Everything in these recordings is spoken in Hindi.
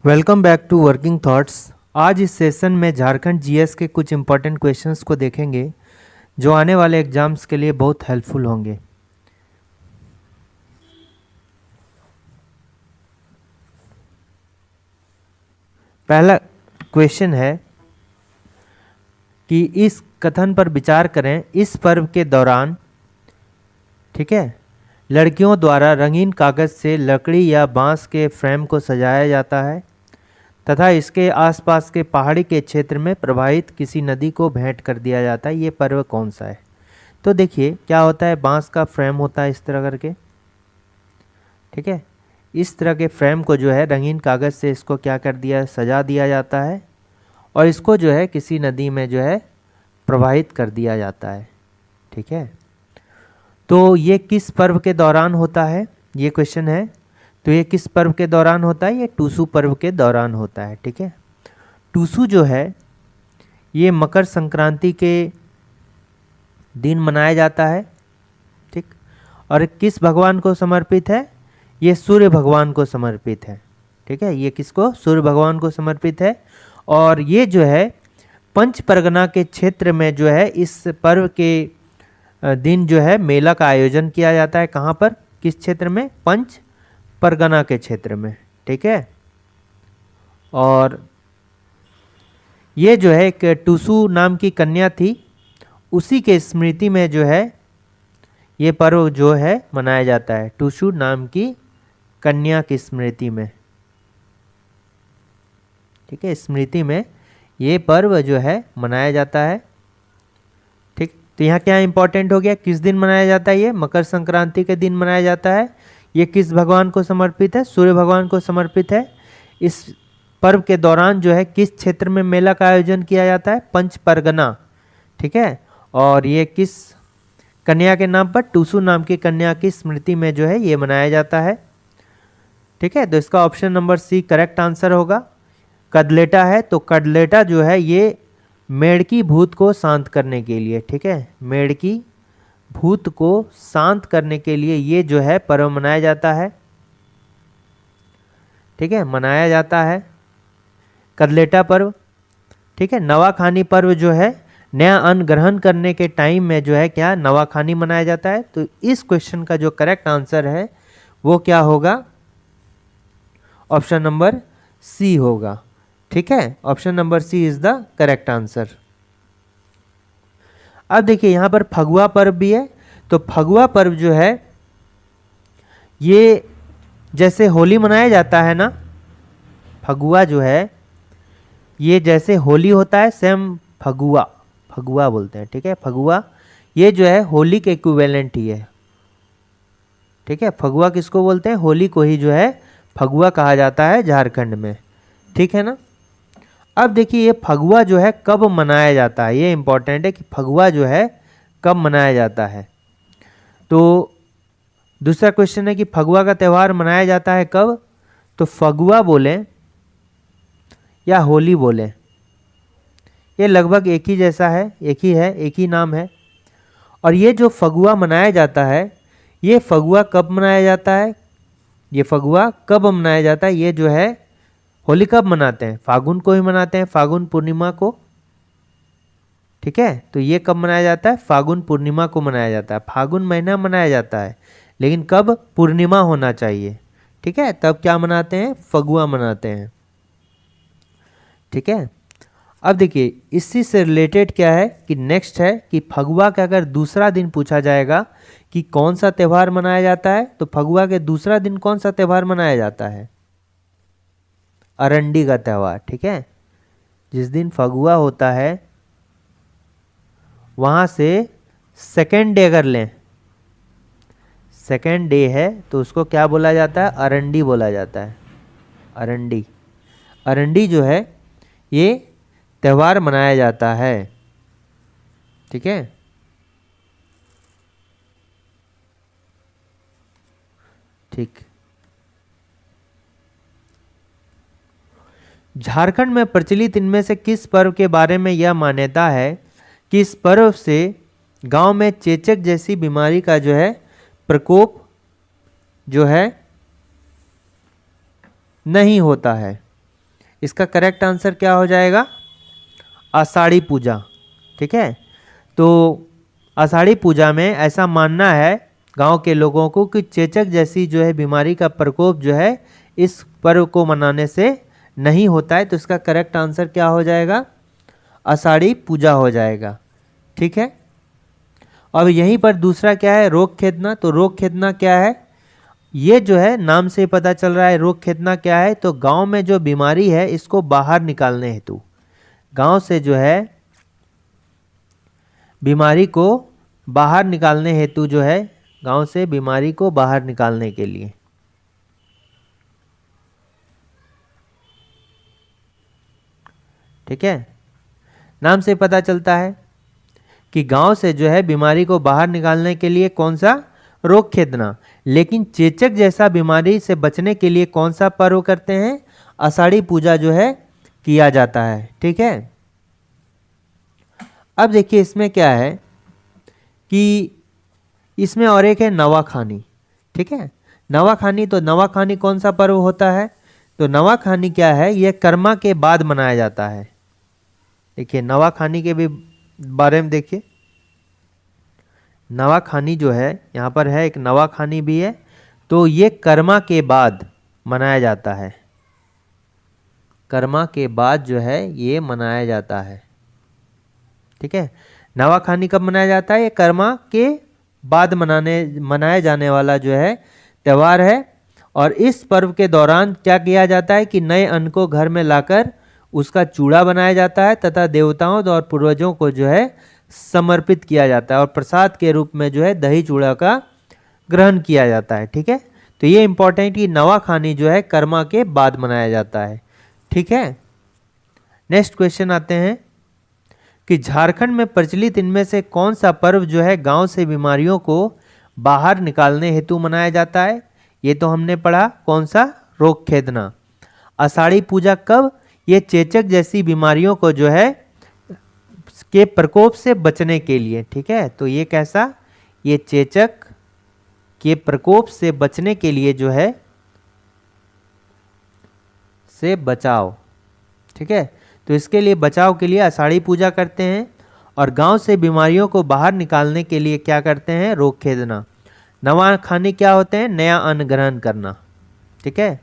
Welcome back to working thoughts. आज इस सेशन में झारखंड जीएस के कुछ इंपॉर्टेंट क्वेश्चंस को देखेंगे जो आने वाले एग्जाम्स के लिए बहुत हेल्पफुल होंगे। पहला क्वेश्चन है कि इस कथन पर विचार करें, इस पर्व के दौरान, ठीक है, लड़कियों द्वारा रंगीन कागज से लकड़ी या बांस के फ्रेम को सजाया जाता है तथा इसके आसपास के पहाड़ी के क्षेत्र में प्रवाहित किसी नदी को भेंट कर दिया जाता है। ये पर्व कौन सा है? तो देखिए क्या होता है, बांस का फ्रेम होता है इस तरह करके, ठीक है। इस तरह के फ्रेम को जो है रंगीन कागज से इसको क्या कर दिया, सजा दिया जाता है और इसको जो है किसी नदी में जो है प्रवाहित कर दिया जाता है, ठीक है। तो ये किस पर्व के दौरान होता है, ये क्वेश्चन है। तो ये किस पर्व के दौरान होता है? ये टूसू पर्व के दौरान होता है, ठीक है। टूसू जो है ये मकर संक्रांति के दिन मनाया जाता है, ठीक। और किस भगवान को समर्पित है? ये सूर्य भगवान को समर्पित है, ठीक है। ये किसको? सूर्य भगवान को समर्पित है। और ये जो है पंच परगना के क्षेत्र में जो है इस पर्व के दिन जो है मेला का आयोजन किया जाता है। कहाँ पर? किस क्षेत्र में? पंच परगना के क्षेत्र में, ठीक है। और ये जो है एक टूसू नाम की कन्या थी, उसी के स्मृति में जो है ये पर्व जो है मनाया जाता है, टूसू नाम की कन्या की स्मृति में, ठीक है। स्मृति में ये पर्व जो है मनाया जाता है, ठीक। तो यहाँ क्या इंपॉर्टेंट हो गया, किस दिन मनाया जाता है? ये मकर संक्रांति के दिन मनाया जाता है। ये किस भगवान को समर्पित है? सूर्य भगवान को समर्पित है। इस पर्व के दौरान जो है किस क्षेत्र में मेला का आयोजन किया जाता है? पंच परगना, ठीक है। और ये किस कन्या के नाम पर? टूसू नाम की कन्या की स्मृति में जो है ये मनाया जाता है, ठीक है। तो इसका option number C correct answer होगा। कदलेटा है तो कदलेटा जो है ये मेढ़की भूत को शांत करने के लिए, ठीक है, मेढ़की भूत को शांत करने के लिए ये जो है पर्व मनाया जाता है, ठीक है, मनाया जाता है कदलेटा पर्व, ठीक है। नवाखानी पर्व जो है नया अन्न ग्रहण करने के टाइम में जो है क्या नवाखानी मनाया जाता है। तो इस क्वेश्चन का जो करेक्ट आंसर है वो क्या होगा? ऑप्शन नंबर सी होगा, ठीक है। Option number C is the correct answer. अब देखिए यहाँ पर फगुआ पर्व भी है। तो फगुआ पर्व जो है ये जैसे होली मनाया जाता है ना, फगुआ जो है ये जैसे होली होता है सेम फगुआ, फगुआ बोलते हैं, ठीक है। फगुआ ये जो है होली के इक्विवेलेंट ही है, ठीक है। फगुआ किसको बोलते हैं? होली को ही जो है फगुआ कहा जाता है झारखंड में, ठीक है ना। अब देखिए ये फगुआ जो है कब मनाया जाता है, ये इंपॉर्टेंट है कि फगुआ जो है कब मनाया जाता है। तो दूसरा क्वेश्चन है कि फगुआ का त्यौहार मनाया जाता है कब? तो फगुआ बोले या होली बोले, ये लगभग एक ही जैसा है, एक ही है, एक ही नाम है। और ये जो फगुआ मनाया जाता है, ये फगुआ कब मनाया जाता है? ये फगुआ कब मनाया जाता है? ये जो है होली कब मनाते हैं? फागुन को ही मनाते हैं, फागुन पूर्णिमा को, ठीक है। तो ये कब मनाया जाता है? फागुन पूर्णिमा को मनाया जाता है। फागुन महीना मनाया जाता है, लेकिन कब? पूर्णिमा होना चाहिए, ठीक है, तब क्या मनाते हैं? फगुआ मनाते हैं, ठीक है। अब देखिए इसी से रिलेटेड क्या है कि नेक्स्ट है कि फगुआ का अगर दूसरा दिन पूछा जाएगा कि कौन सा त्यौहार मनाया जाता है, तो फगुआ के दूसरा दिन कौन सा त्यौहार मनाया जाता है? अरंडी का त्यौहार, ठीक है। जिस दिन फगुआ होता है वहां से सेकेंड डे अगर लें, सेकेंड डे है तो उसको क्या बोला जाता है? अरंडी बोला जाता है, अरंडी। अरंडी जो है ये त्यौहार मनाया जाता है, ठीक है। ठीक। झारखंड में प्रचलित इनमें से किस पर्व के बारे में यह मान्यता है कि इस पर्व से गांव में चेचक जैसी बीमारी का जो है प्रकोप जो है नहीं होता है, इसका करेक्ट आंसर क्या हो जाएगा? आषाढ़ी पूजा। ठीक है, तो आषाढ़ी पूजा में ऐसा मानना है गांव के लोगों को कि चेचक जैसी जो है बीमारी का प्रकोप जो है इस पर्व को मनाने से नहीं होता है। तो इसका करेक्ट आंसर क्या हो जाएगा? आषाढ़ी पूजा हो जाएगा। ठीक है, अब यहीं पर दूसरा क्या है? रोग खेदना। तो रोग खेदना क्या है? ये जो है नाम से पता चल रहा है रोग खेदना क्या है। तो गांव में जो बीमारी है इसको बाहर निकालने हेतु, गांव से जो है बीमारी को बाहर निकालने हेतु जो है, गांव से बीमारी को बाहर निकालने के लिए। ठीक है, नाम से पता चलता है कि गांव से जो है बीमारी को बाहर निकालने के लिए कौन सा? रोग खेदना। लेकिन चेचक जैसा बीमारी से बचने के लिए कौन सा पर्व करते हैं? आषाढ़ी पूजा जो है किया जाता है। ठीक है, अब देखिए इसमें क्या है कि इसमें और एक है नवाखानी। ठीक है, नवाखानी। तो नवाखानी कौन सा पर्व होता है? तो नवाखानी क्या है? यह कर्मा के बाद मनाया जाता है। देखिए नवाखानी के भी बारे में देखिए, नवाखानी जो है यहाँ पर है, एक नवाखानी भी है। तो ये कर्मा के बाद मनाया जाता है, कर्मा के बाद जो है ये मनाया जाता है। ठीक है, नवाखानी कब मनाया जाता है? ये कर्मा के बाद मनाया जाने वाला जो है त्यौहार है। और इस पर्व के दौरान क्या किया जाता है कि नए अन्न को घर में लाकर उसका चूड़ा बनाया जाता है तथा देवताओं और पूर्वजों को जो है समर्पित किया जाता है और प्रसाद के रूप में जो है दही चूड़ा का ग्रहण किया जाता है। ठीक है, तो ये इंपॉर्टेंट कि नवाखानी जो है कर्मा के बाद मनाया जाता है। ठीक है, नेक्स्ट क्वेश्चन आते हैं कि झारखंड में प्रचलित इनमें से कौन सा पर्व जो है गांव से बीमारियों को बाहर निकालने हेतु मनाया जाता है? ये तो हमने पढ़ा, कौन सा? रोग खेदना। आषाढ़ी पूजा कब? ये चेचक जैसी बीमारियों को जो है के प्रकोप से बचने के लिए। ठीक है, तो ये कैसा? ये चेचक के प्रकोप से बचने के लिए जो है, से बचाव। ठीक है, तो इसके लिए बचाव के लिए आषाढ़ी पूजा करते हैं। और गांव से बीमारियों को बाहर निकालने के लिए क्या करते हैं? रोग खेदना। नवाखानी क्या होते हैं? नया अन्न ग्रहण करना। ठीक है,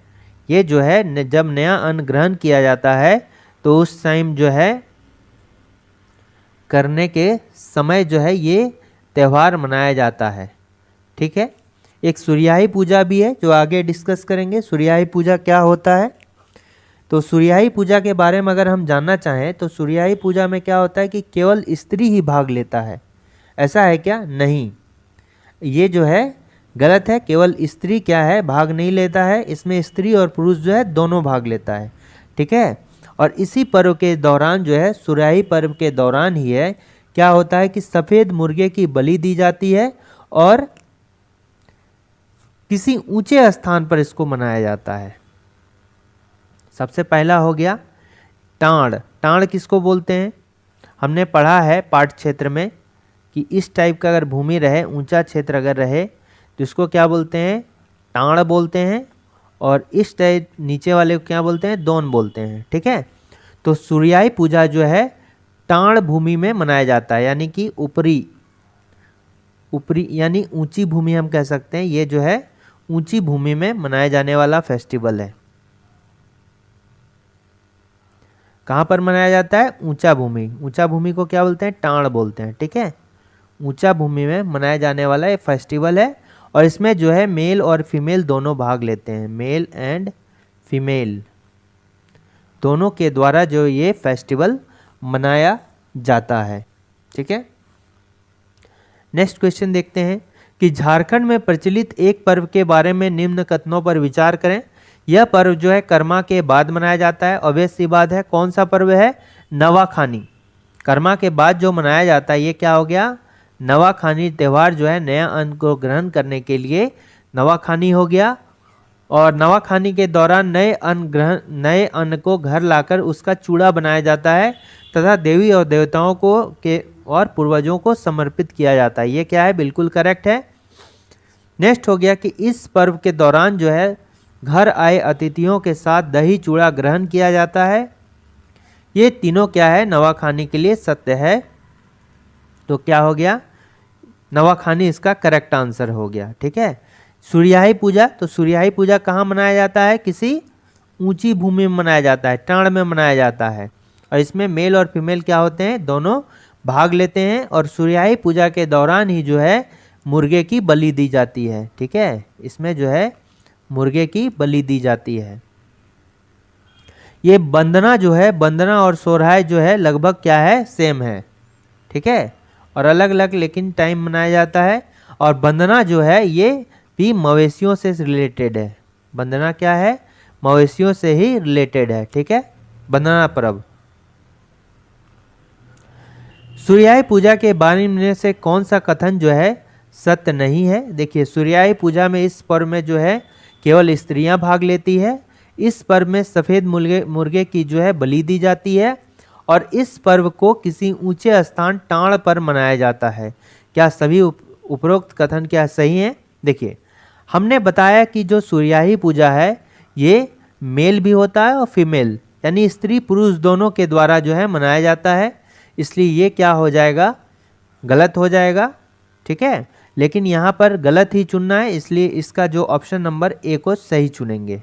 ये जो है जब नया अन्न ग्रहण किया जाता है तो उस टाइम जो है करने के समय जो है ये त्यौहार मनाया जाता है। ठीक है, एक सूर्याही पूजा भी है जो आगे डिस्कस करेंगे। सूर्याही पूजा क्या होता है? तो सूर्याही पूजा के बारे में अगर हम जानना चाहें तो सूर्याही पूजा में क्या होता है कि केवल स्त्री ही भाग लेता है। ऐसा है क्या? नहीं, ये जो है गलत है। केवल स्त्री क्या है? भाग नहीं लेता है। इसमें स्त्री और पुरुष जो है दोनों भाग लेता है। ठीक है, और इसी पर्व के दौरान जो है, सूर्याही पर्व के दौरान ही है, क्या होता है कि सफ़ेद मुर्गे की बलि दी जाती है और किसी ऊंचे स्थान पर इसको मनाया जाता है। सबसे पहला हो गया टांड। टांड किसको बोलते हैं? हमने पढ़ा है पाठ क्षेत्र में कि इस टाइप का अगर भूमि रहे, ऊंचा क्षेत्र अगर रहे तो इसको क्या बोलते हैं? टांड बोलते हैं। और इस टाइप नीचे वाले को क्या बोलते हैं? दोन बोलते हैं। ठीक है, तो सूर्याही पूजा जो है टांड भूमि में मनाया जाता है, यानी कि ऊपरी यानी ऊंची भूमि हम कह सकते हैं। ये जो है ऊंची भूमि में मनाया जाने वाला फेस्टिवल है। कहाँ पर मनाया जाता है? ऊंचा भूमि। ऊंचा भूमि को क्या बोलते हैं? टांड बोलते हैं। ठीक है, ऊंचा भूमि में मनाया जाने वाला ये फेस्टिवल है। और इसमें जो है मेल और फीमेल दोनों भाग लेते हैं। मेल एंड फीमेल दोनों के द्वारा जो ये फेस्टिवल मनाया जाता है। ठीक है, नेक्स्ट क्वेश्चन देखते हैं कि झारखंड में प्रचलित एक पर्व के बारे में निम्न कथनों पर विचार करें। यह पर्व जो है कर्मा के बाद मनाया जाता है। ऑब्वियस सी बात है, कौन सा पर्व है? नवाखानी। कर्मा के बाद जो मनाया जाता है ये क्या हो गया? नवाखानी त्यौहार जो है नया अन्न को ग्रहण करने के लिए नवाखानी हो गया। और नवाखानी के दौरान नए अन्न को घर लाकर उसका चूड़ा बनाया जाता है तथा देवी और देवताओं को के और पूर्वजों को समर्पित किया जाता है। ये क्या है? बिल्कुल करेक्ट है। नेक्स्ट हो गया कि इस पर्व के दौरान जो है घर आए अतिथियों के साथ दही चूड़ा ग्रहण किया जाता है। ये तीनों क्या है, नवाखानी के लिए सत्य है। तो क्या हो गया, नवाखानी इसका करेक्ट आंसर हो गया। ठीक है। सूर्याही पूजा, तो सूर्याही पूजा कहाँ मनाया जाता है, किसी ऊंची भूमि में मनाया जाता है, टाण में मनाया जाता है। और इसमें मेल और फीमेल क्या होते हैं, दोनों भाग लेते हैं। और सूर्याही पूजा के दौरान ही जो है मुर्गे की बलि दी जाती है। ठीक है, इसमें जो है मुर्गे की बलि दी जाती है। ये वंदना जो है, वंदना और सोहराय जो है लगभग क्या है, सेम है। ठीक है, और अलग अलग लेकिन टाइम मनाया जाता है। और वंदना जो है ये भी मवेशियों से रिलेटेड है। वंदना क्या है, मवेशियों से ही रिलेटेड है। ठीक है, वंदना पर्व। सूर्याही पूजा के बारे में से कौन सा कथन जो है सत्य नहीं है। देखिए, सूर्याही पूजा में इस पर्व में जो है केवल स्त्रियां भाग लेती है। इस पर्व में सफ़ेद मुर्गे की जो है बलि दी जाती है। और इस पर्व को किसी ऊंचे स्थान टाण पर मनाया जाता है। क्या सभी उपरोक्त कथन क्या सही हैं? देखिए, हमने बताया कि जो सूर्याही पूजा है ये मेल भी होता है और फीमेल, यानी स्त्री पुरुष दोनों के द्वारा जो है मनाया जाता है। इसलिए ये क्या हो जाएगा, गलत हो जाएगा। ठीक है, लेकिन यहाँ पर गलत ही चुनना है, इसलिए इसका जो ऑप्शन नंबर ए को सही चुनेंगे।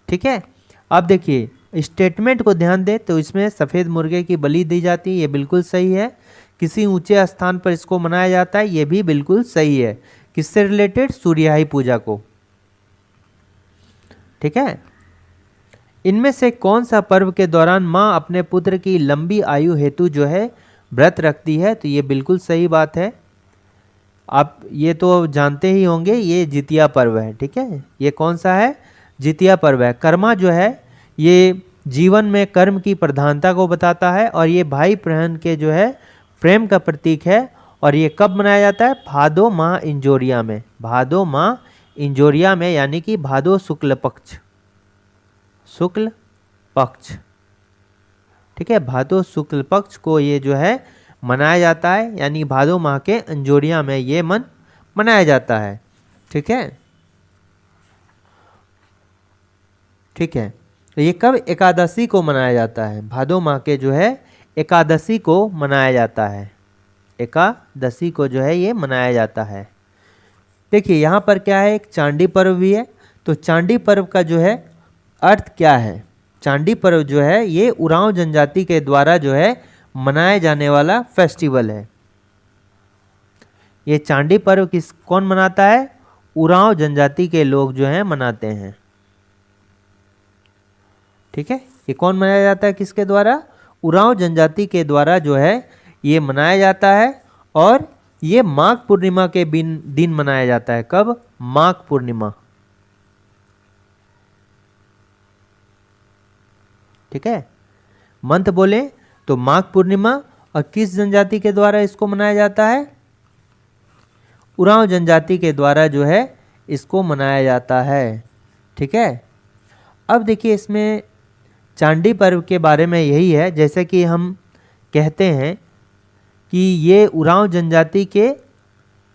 ठीक है, अब देखिए स्टेटमेंट को ध्यान दें तो इसमें सफ़ेद मुर्गे की बलि दी जाती है, ये बिल्कुल सही है। किसी ऊंचे स्थान पर इसको मनाया जाता है, ये भी बिल्कुल सही है। किससे रिलेटेड, सूर्याही पूजा को। ठीक है, इनमें से कौन सा पर्व के दौरान माँ अपने पुत्र की लंबी आयु हेतु जो है व्रत रखती है, तो ये बिल्कुल सही बात है। आप ये तो जानते ही होंगे, ये जितिया पर्व है। ठीक है, ये कौन सा है, जितिया पर्व है। कर्मा जो है ये जीवन में कर्म की प्रधानता को बताता है और ये भाई बहन के जो है प्रेम का प्रतीक है। और ये कब मनाया जाता है, भादो माह इंजोरिया में। भादो माह इंजोरिया में, यानी कि भादो शुक्ल पक्ष, शुक्ल पक्ष। ठीक है, भादो शुक्ल पक्ष को ये जो है मनाया जाता है, यानी भादो माह के अंजोरिया में ये मनाया जाता है। ठीक है, ठीक है। तो ये कब एकादशी को मनाया जाता है, भादो माह के जो है एकादशी को मनाया जाता है। एकादशी को जो है ये मनाया जाता है। देखिए यहाँ पर क्या है, एक चांडी पर्व भी है। तो चांडी पर्व का जो है अर्थ क्या है, चांडी पर्व जो है ये उरांव जनजाति के द्वारा जो है मनाया जाने वाला फेस्टिवल है। ये चांडी पर्व कौन मनाता है, उरांव जनजाति के लोग जो हैं मनाते हैं। ठीक है, ये कौन मनाया जाता है, किसके द्वारा, उरांव जनजाति के द्वारा जो है ये मनाया जाता है। और ये माघ पूर्णिमा के दिन मनाया जाता है। कब, माघ पूर्णिमा। ठीक है, मंत्र बोले तो माघ पूर्णिमा। और किस जनजाति के द्वारा इसको मनाया जाता है, उरांव जनजाति के द्वारा जो है इसको मनाया जाता है। ठीक है, अब देखिए इसमें चांडी पर्व के बारे में यही है, जैसे कि हम कहते हैं कि ये उरांव जनजाति के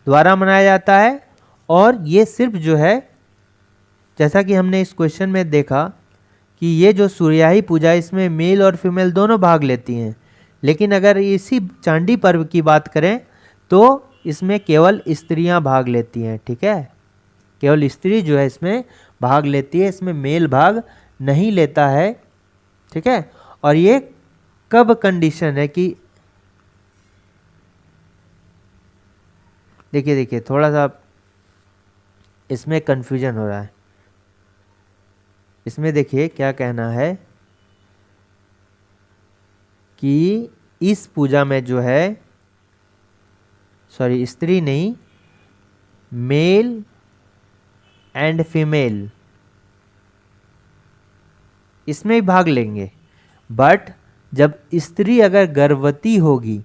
द्वारा मनाया जाता है। और ये सिर्फ जो है, जैसा कि हमने इस क्वेश्चन में देखा कि ये जो सूर्याही पूजा इसमें मेल और फीमेल दोनों भाग लेती हैं। लेकिन अगर इसी चांडी पर्व की बात करें तो इसमें केवल स्त्रियां भाग लेती हैं। ठीक है, केवल स्त्री जो है इसमें भाग लेती है, इसमें मेल भाग नहीं लेता है। ठीक है, और ये कब कंडीशन है कि, देखिए थोड़ा सा इसमें कंफ्यूजन हो रहा है। इसमें देखिए क्या कहना है कि इस पूजा में जो है, सॉरी स्त्री नहीं, मेल एंड फीमेल इसमें भी भाग लेंगे। बट जब स्त्री अगर गर्भवती होगी,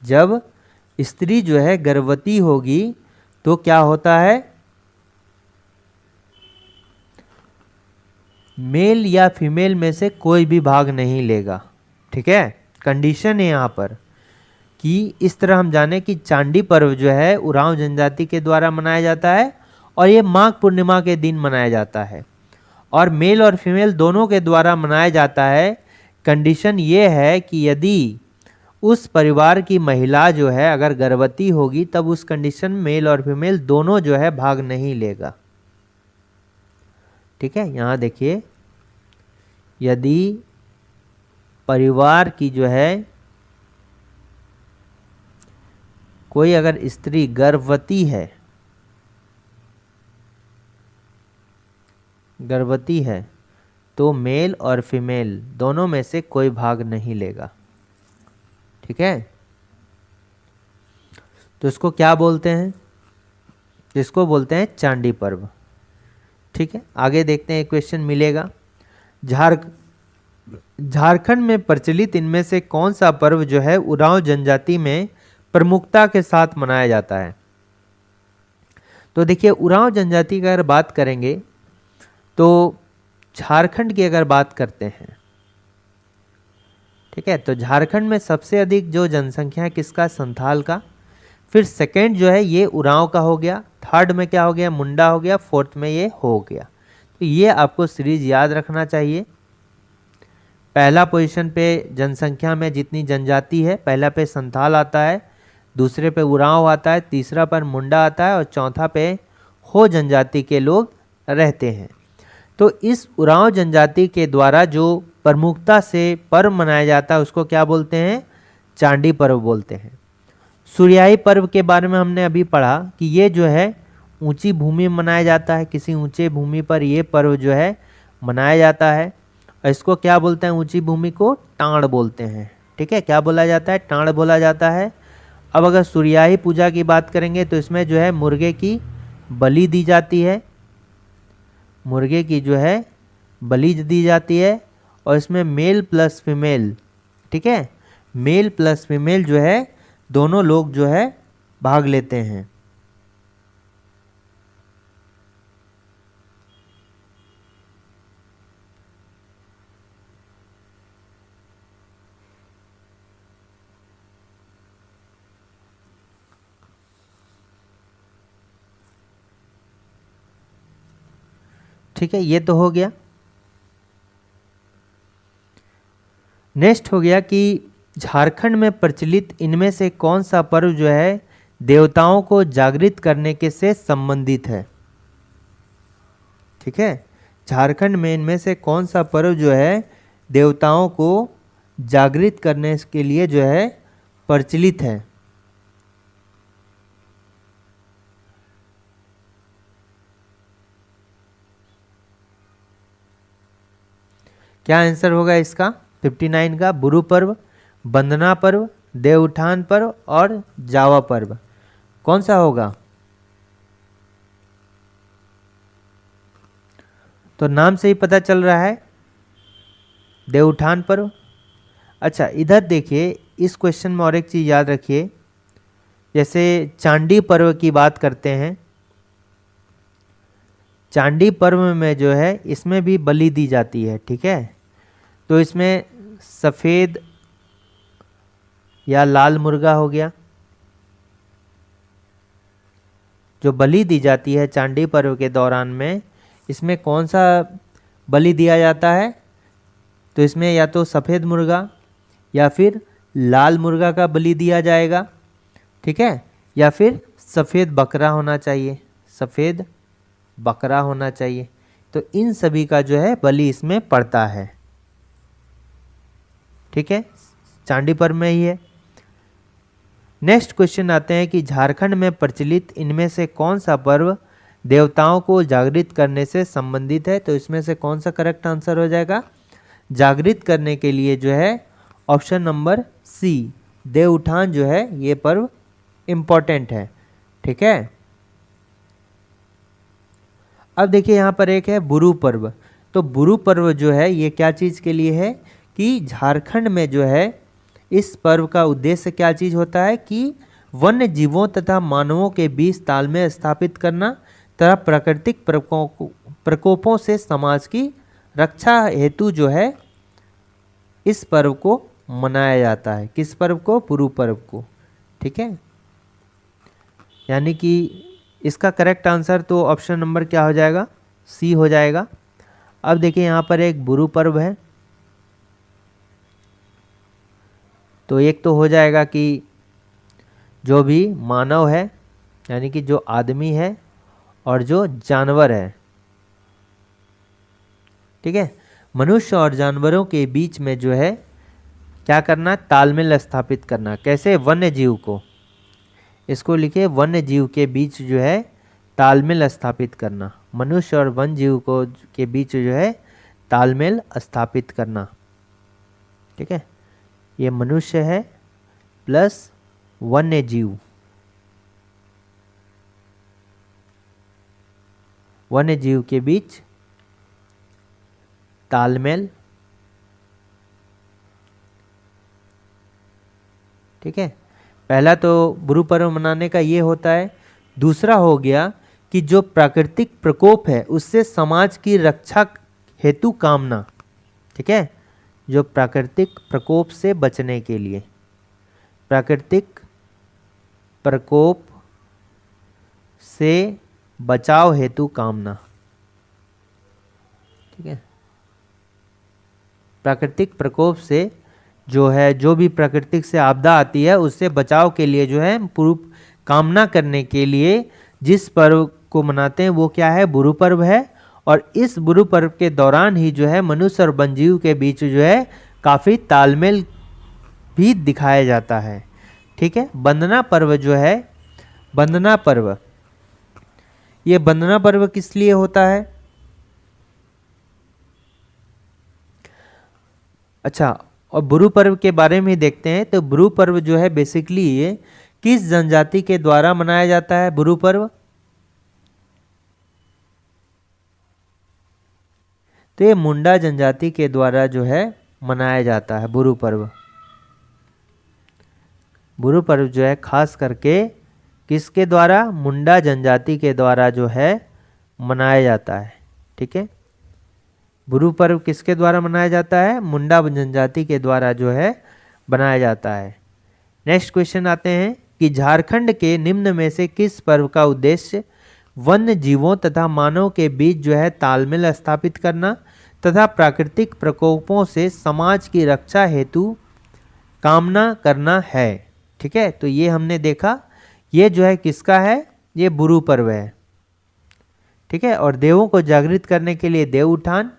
जब स्त्री जो है गर्भवती होगी तो क्या होता है, मेल या फीमेल में से कोई भी भाग नहीं लेगा। ठीक है, कंडीशन है यहाँ पर कि इस तरह हम जाने कि चांडी पर्व जो है उरांव जनजाति के द्वारा मनाया जाता है और ये माघ पूर्णिमा के दिन मनाया जाता है। और मेल और फीमेल दोनों के द्वारा मनाया जाता है, कंडीशन ये है कि यदि उस परिवार की महिला जो है अगर गर्भवती होगी तब उस कंडीशन में मेल और फीमेल दोनों जो है भाग नहीं लेगा। ठीक है, यहाँ देखिए, यदि परिवार की जो है कोई अगर स्त्री गर्भवती है तो मेल और फीमेल दोनों में से कोई भाग नहीं लेगा। ठीक है, तो इसको क्या बोलते हैं? इसको बोलते हैं चांडी पर्व। ठीक है, आगे देखते हैं, क्वेश्चन मिलेगा। झारखंड में प्रचलित इनमें से कौन सा पर्व जो है उरांव जनजाति में प्रमुखता के साथ मनाया जाता है? तो देखिए, उरांव जनजाति की अगर बात करेंगे तो झारखंड की अगर बात करते हैं, ठीक है, तो झारखंड में सबसे अधिक जो जनसंख्या है किसका? संथाल का। फिर सेकंड जो है ये उरांव का हो गया, थर्ड में क्या हो गया? मुंडा हो गया, फोर्थ में ये हो गया। तो ये आपको सीरीज याद रखना चाहिए। पहला पोजीशन पे जनसंख्या में जितनी जनजाति है, पहला पे संथाल आता है, दूसरे पे उरांव आता है, तीसरा पर मुंडा आता है और चौथा पे हो जनजाति के लोग रहते हैं। तो इस उरांव जनजाति के द्वारा जो प्रमुखता से पर्व मनाया जाता है उसको क्या बोलते हैं? चांडी पर्व बोलते हैं। सूर्याई पर्व के बारे में हमने अभी पढ़ा कि ये जो है ऊंची भूमि में मनाया जाता है, किसी ऊंचे भूमि पर ये पर्व जो है मनाया जाता है। और इसको क्या बोलते हैं? ऊंची भूमि को टांड़ बोलते हैं। ठीक है, क्या बोला जाता है? टांड़ बोला जाता है। अब अगर सूर्याई पूजा की बात करेंगे तो इसमें जो है मुर्गे की बलि दी जाती है, मुर्गे की जो है बलि दी जाती है और इसमें मेल प्लस फीमेल, ठीक है, मेल प्लस फीमेल जो है दोनों लोग जो है भाग लेते हैं। ठीक है, ये तो हो गया। नेक्स्ट हो गया कि झारखंड में प्रचलित इनमें से कौन सा पर्व जो है देवताओं को जागृत करने के से संबंधित है? ठीक है, झारखंड में इनमें से कौन सा पर्व जो है देवताओं को जागृत करने के लिए जो है प्रचलित है? क्या आंसर होगा इसका? 59 का बुरु पर्व, वंदना पर्व, देवउठान पर्व और जावा पर्व, कौन सा होगा? तो नाम से ही पता चल रहा है देवउठान पर्व। अच्छा, इधर देखिए, इस क्वेश्चन में और एक चीज याद रखिए, जैसे चांडी पर्व की बात करते हैं, चांडी पर्व में जो है इसमें भी बलि दी जाती है। ठीक है, तो इसमें सफ़ेद या लाल मुर्गा हो गया जो बलि दी जाती है चांडी पर्व के दौरान में। इसमें कौन सा बलि दिया जाता है? तो इसमें या तो सफ़ेद मुर्गा या फिर लाल मुर्गा का बलि दिया जाएगा, ठीक है, या फिर सफ़ेद बकरा होना चाहिए, सफ़ेद बकरा होना चाहिए। तो इन सभी का जो है बलि इसमें पड़ता है। ठीक है, चांडी पर्व में ही है। नेक्स्ट क्वेश्चन आते हैं कि झारखंड में प्रचलित इनमें से कौन सा पर्व देवताओं को जागृत करने से संबंधित है? तो इसमें से कौन सा करेक्ट आंसर हो जाएगा? जागृत करने के लिए जो है ऑप्शन नंबर सी, देवउठान जो है ये पर्व इंपॉर्टेंट है। ठीक है, अब देखिए यहाँ पर एक है बुरु पर्व। तो बुरु पर्व जो है ये क्या चीज़ के लिए है कि झारखंड में जो है इस पर्व का उद्देश्य क्या चीज़ होता है कि वन्य जीवों तथा मानवों के बीच तालमेल स्थापित करना तथा प्राकृतिक प्रकोपों से समाज की रक्षा हेतु जो है इस पर्व को मनाया जाता है। किस पर्व को? बुरु पर्व को। ठीक है, यानी कि इसका करेक्ट आंसर तो ऑप्शन नंबर क्या हो जाएगा? सी हो जाएगा। अब देखिए यहाँ पर एक गुरु पर्व है, तो एक तो हो जाएगा कि जो भी मानव है यानी कि जो आदमी है और जो जानवर है, ठीक है, मनुष्य और जानवरों के बीच में जो है क्या करना, तालमेल स्थापित करना। कैसे, वन्य जीव को, इसको लिखे वन्य जीव के बीच जो है तालमेल स्थापित करना, मनुष्य और वन्य जीव को के बीच जो है तालमेल स्थापित करना। ठीक है, ये मनुष्य है प्लस वन्य जीव, वन्य जीव के बीच तालमेल। ठीक है, पहला तो गुरु पर्व मनाने का ये होता है। दूसरा हो गया कि जो प्राकृतिक प्रकोप है उससे समाज की रक्षा हेतु कामना। ठीक है, जो प्राकृतिक प्रकोप से बचने के लिए, प्राकृतिक प्रकोप से बचाव हेतु कामना। ठीक है, प्राकृतिक प्रकोप से जो है, जो भी प्राकृतिक से आपदा आती है उससे बचाव के लिए जो है पूर्व कामना करने के लिए जिस पर्व को मनाते हैं वो क्या है, गुरु पर्व है। और इस गुरु पर्व के दौरान ही जो है मनुष्य और वन्यजीव के बीच जो है काफ़ी तालमेल भी दिखाया जाता है। ठीक है, वंदना पर्व जो है, वंदना पर्व, ये वंदना पर्व किस लिए होता है? अच्छा, और गुरु पर्व के बारे में देखते हैं। तो गुरु पर्व जो है बेसिकली ये किस जनजाति के द्वारा मनाया जाता है गुरु पर्व? तो ये मुंडा जनजाति के द्वारा जो है मनाया जाता है गुरु पर्व। गुरु पर्व जो है खास करके किसके द्वारा, मुंडा जनजाति के द्वारा जो है मनाया जाता है। ठीक है, गुरु पर्व किसके द्वारा मनाया जाता है, मुंडा जनजाति के द्वारा जो है बनाया जाता है। नेक्स्ट क्वेश्चन आते हैं कि झारखंड के निम्न में से किस पर्व का उद्देश्य वन्य जीवों तथा मानव के बीच जो है तालमेल स्थापित करना तथा प्राकृतिक प्रकोपों से समाज की रक्षा हेतु कामना करना है। ठीक है, तो ये हमने देखा, ये जो है किसका है, ये गुरु पर्व है। ठीक है, और देवों को जागृत करने के लिए देव उठान,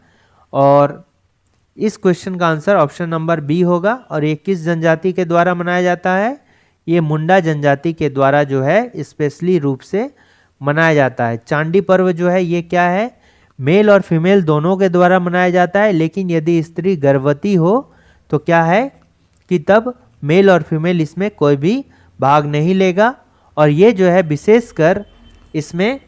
और इस क्वेश्चन का आंसर ऑप्शन नंबर बी होगा। और ये किस जनजाति के द्वारा मनाया जाता है, ये मुंडा जनजाति के द्वारा जो है स्पेशली रूप से मनाया जाता है। चांडी पर्व जो है ये क्या है, मेल और फीमेल दोनों के द्वारा मनाया जाता है, लेकिन यदि स्त्री गर्भवती हो तो क्या है कि तब मेल और फीमेल इसमें कोई भी भाग नहीं लेगा। और ये जो है विशेषकर इसमें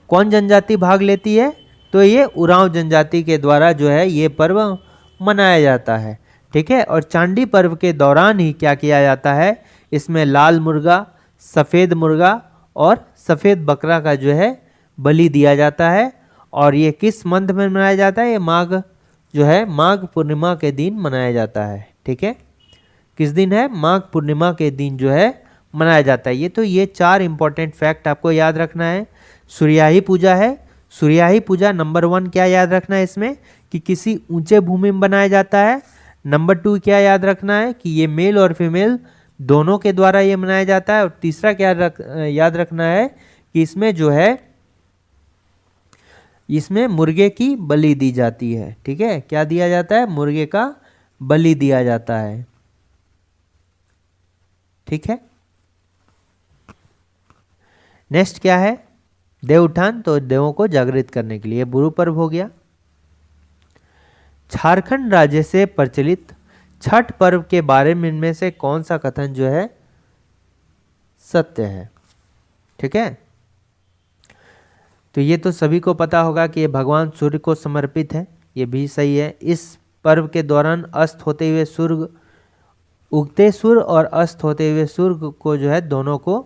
कौन जनजाति भाग लेती है, तो ये उरांव जनजाति के द्वारा जो है ये पर्व मनाया जाता है। ठीक है, और चांडी पर्व के दौरान ही क्या किया जाता है, इसमें लाल मुर्गा, सफ़ेद मुर्गा और सफ़ेद बकरा का जो है बलि दिया जाता है। और ये किस मंथ में मनाया जाता है, ये माघ जो है माघ पूर्णिमा के दिन मनाया जाता है। ठीक है, किस दिन है, माघ पूर्णिमा के दिन जो है मनाया जाता है। ये चार इंपॉर्टेंट फैक्ट आपको याद रखना है। सूर्याही पूजा है, सूर्याही पूजा नंबर 1 क्या याद रखना है इसमें, कि किसी ऊंचे भूमि में बनाया जाता है। नंबर 2 क्या याद रखना है, कि ये मेल और फीमेल दोनों के द्वारा ये मनाया जाता है। और तीसरा क्या याद रखना है कि इसमें जो है इसमें मुर्गे की बलि दी जाती है। ठीक है, क्या दिया जाता है, मुर्गे का बलि दिया जाता है। ठीक है, नेक्स्ट क्या है, देव उठान, तो देवों को जागृत करने के लिए गुरु पर्व हो गया। झारखंड राज्य से प्रचलित छठ पर्व के बारे में इनमें से कौन सा कथन जो है सत्य है? ठीक है, तो ये तो सभी को पता होगा कि ये भगवान सूर्य को समर्पित है, ये भी सही है। इस पर्व के दौरान अस्त होते हुए सूर्य, उगते सूर्य और अस्त होते हुए सूर्य को जो है दोनों को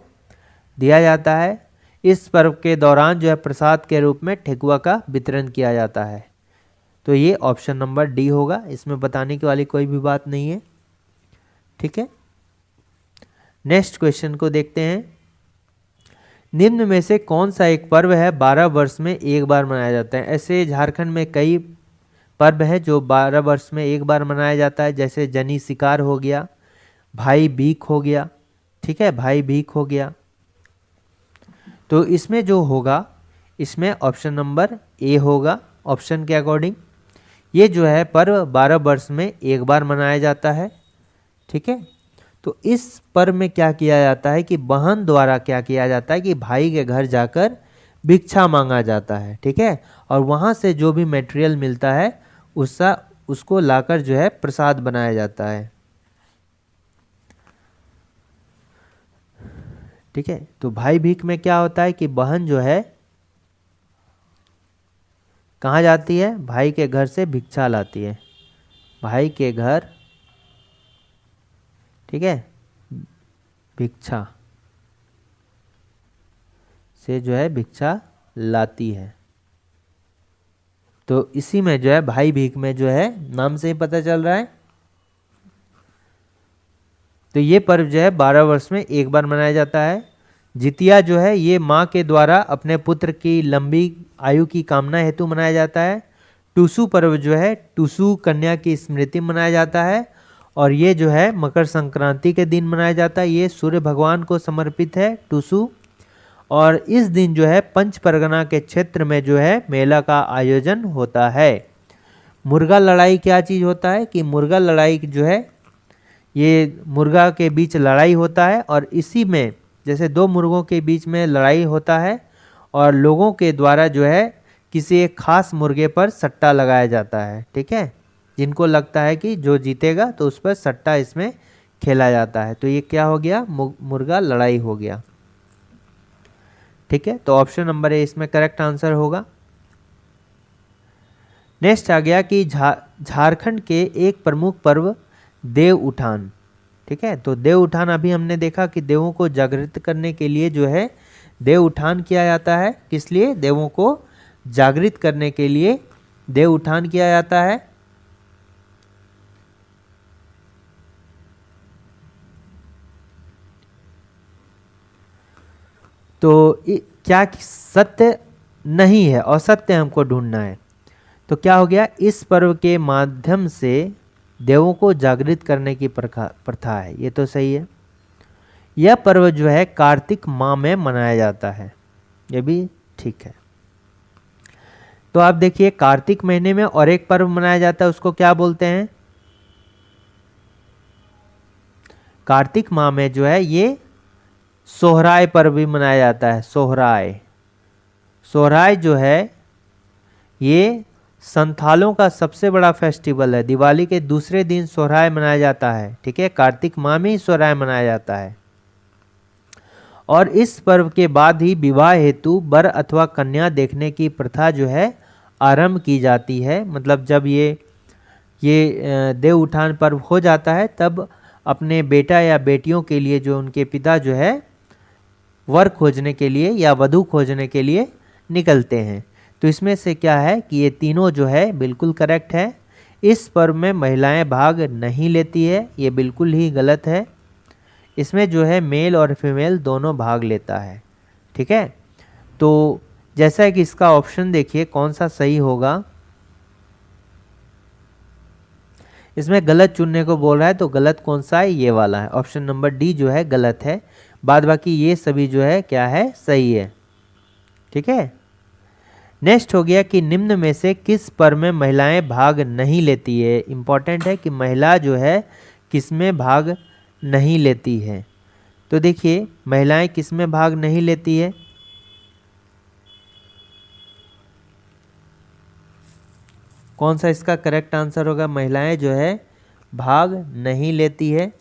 दिया जाता है। इस पर्व के दौरान जो है प्रसाद के रूप में ठेकुआ का वितरण किया जाता है। तो ये ऑप्शन नंबर डी होगा, इसमें बताने की वाली कोई भी बात नहीं है। ठीक है, नेक्स्ट क्वेश्चन को देखते हैं। निम्न में से कौन सा एक पर्व है 12 वर्ष में एक बार मनाया जाता है? ऐसे झारखंड में कई पर्व है जो 12 वर्ष में एक बार मनाया जाता है, जैसे जनी शिकार हो गया, भाई बीख हो गया। ठीक है, भाई बीख हो गया। तो इसमें जो होगा, इसमें ऑप्शन नंबर ए होगा ऑप्शन के अकॉर्डिंग। ये जो है पर्व 12 वर्ष में एक बार मनाया जाता है। ठीक है, तो इस पर्व में क्या किया जाता है कि बहन द्वारा क्या किया जाता है कि भाई के घर जाकर भिक्षा मांगा जाता है। ठीक है, और वहां से जो भी मटेरियल मिलता है उसको लाकर जो है प्रसाद बनाया जाता है। ठीक है, तो भाई भीख में क्या होता है कि बहन जो है कहाँ जाती है? भाई के घर से भिक्षा लाती है, भाई के घर। ठीक है, भिक्षा से जो है भिक्षा लाती है। तो इसी में जो है भाई भीख में जो है नाम से ही पता चल रहा है। तो ये पर्व जो है 12 वर्ष में एक बार मनाया जाता है। जितिया जो है ये माँ के द्वारा अपने पुत्र की लंबी आयु की कामना हेतु मनाया जाता है। टूसू पर्व जो है टूसू कन्या की स्मृति में मनाया जाता है, और ये जो है मकर संक्रांति के दिन मनाया जाता है। ये सूर्य भगवान को समर्पित है टूसू। और इस दिन जो है पंच परगना के क्षेत्र में जो है मेला का आयोजन होता है। मुर्गा लड़ाई क्या चीज़ होता है कि मुर्गा लड़ाई जो है ये मुर्गा के बीच लड़ाई होता है, और इसी में जैसे दो मुर्गों के बीच में लड़ाई होता है और लोगों के द्वारा जो है किसी एक खास मुर्गे पर सट्टा लगाया जाता है। ठीक है, जिनको लगता है कि जो जीतेगा तो उस पर सट्टा इसमें खेला जाता है। तो ये क्या हो गया? मुर्गा लड़ाई हो गया। ठीक है, तो ऑप्शन नंबर ए इसमें करेक्ट आंसर होगा। नेक्स्ट आ गया कि झारखंड के एक प्रमुख पर्व देव उठान। ठीक है, तो देव उठान अभी हमने देखा कि देवों को जागृत करने के लिए जो है देव उठान किया जाता है। किस लिए? देवों को जागृत करने के लिए देव उठान किया जाता है। तो क्या सत्य नहीं है, असत्य हमको ढूंढना है। तो क्या हो गया? इस पर्व के माध्यम से देवों को जागृत करने की प्रथा है, ये तो सही है। यह पर्व जो है कार्तिक माह में मनाया जाता है, ये भी ठीक है। तो आप देखिए कार्तिक महीने में और एक पर्व मनाया जाता है, उसको क्या बोलते हैं? कार्तिक माह में जो है ये सोहराय पर्व भी मनाया जाता है। सोहराय, सोहराय जो है ये संथालों का सबसे बड़ा फेस्टिवल है। दिवाली के दूसरे दिन सोहराय मनाया जाता है। ठीक है, कार्तिक माह में ही सोहराय मनाया जाता है। और इस पर्व के बाद ही विवाह हेतु वर अथवा कन्या देखने की प्रथा जो है आरंभ की जाती है। मतलब जब ये देव उठान पर्व हो जाता है तब अपने बेटा या बेटियों के लिए जो उनके पिता जो है वर खोजने के लिए या वधू खोजने के लिए निकलते हैं। तो इसमें से क्या है कि ये तीनों जो है बिल्कुल करेक्ट है। इस पर्व में महिलाएं भाग नहीं लेती है, ये बिल्कुल ही गलत है। इसमें जो है मेल और फीमेल दोनों भाग लेता है। ठीक है, तो जैसा है कि इसका ऑप्शन देखिए कौन सा सही होगा। इसमें गलत चुनने को बोल रहा है, तो गलत कौन सा है? ये वाला है, ऑप्शन नंबर डी जो है गलत है। बाद बाकी ये सभी जो है क्या है? सही है। ठीक है, नेक्स्ट हो गया कि निम्न में से किस पर्व में महिलाएं भाग नहीं लेती है। इंपॉर्टेंट है कि महिला जो है किस में भाग नहीं लेती है। तो देखिए महिलाएं किस में भाग नहीं लेती है? कौन सा इसका करेक्ट आंसर होगा? महिलाएं जो है भाग नहीं लेती है।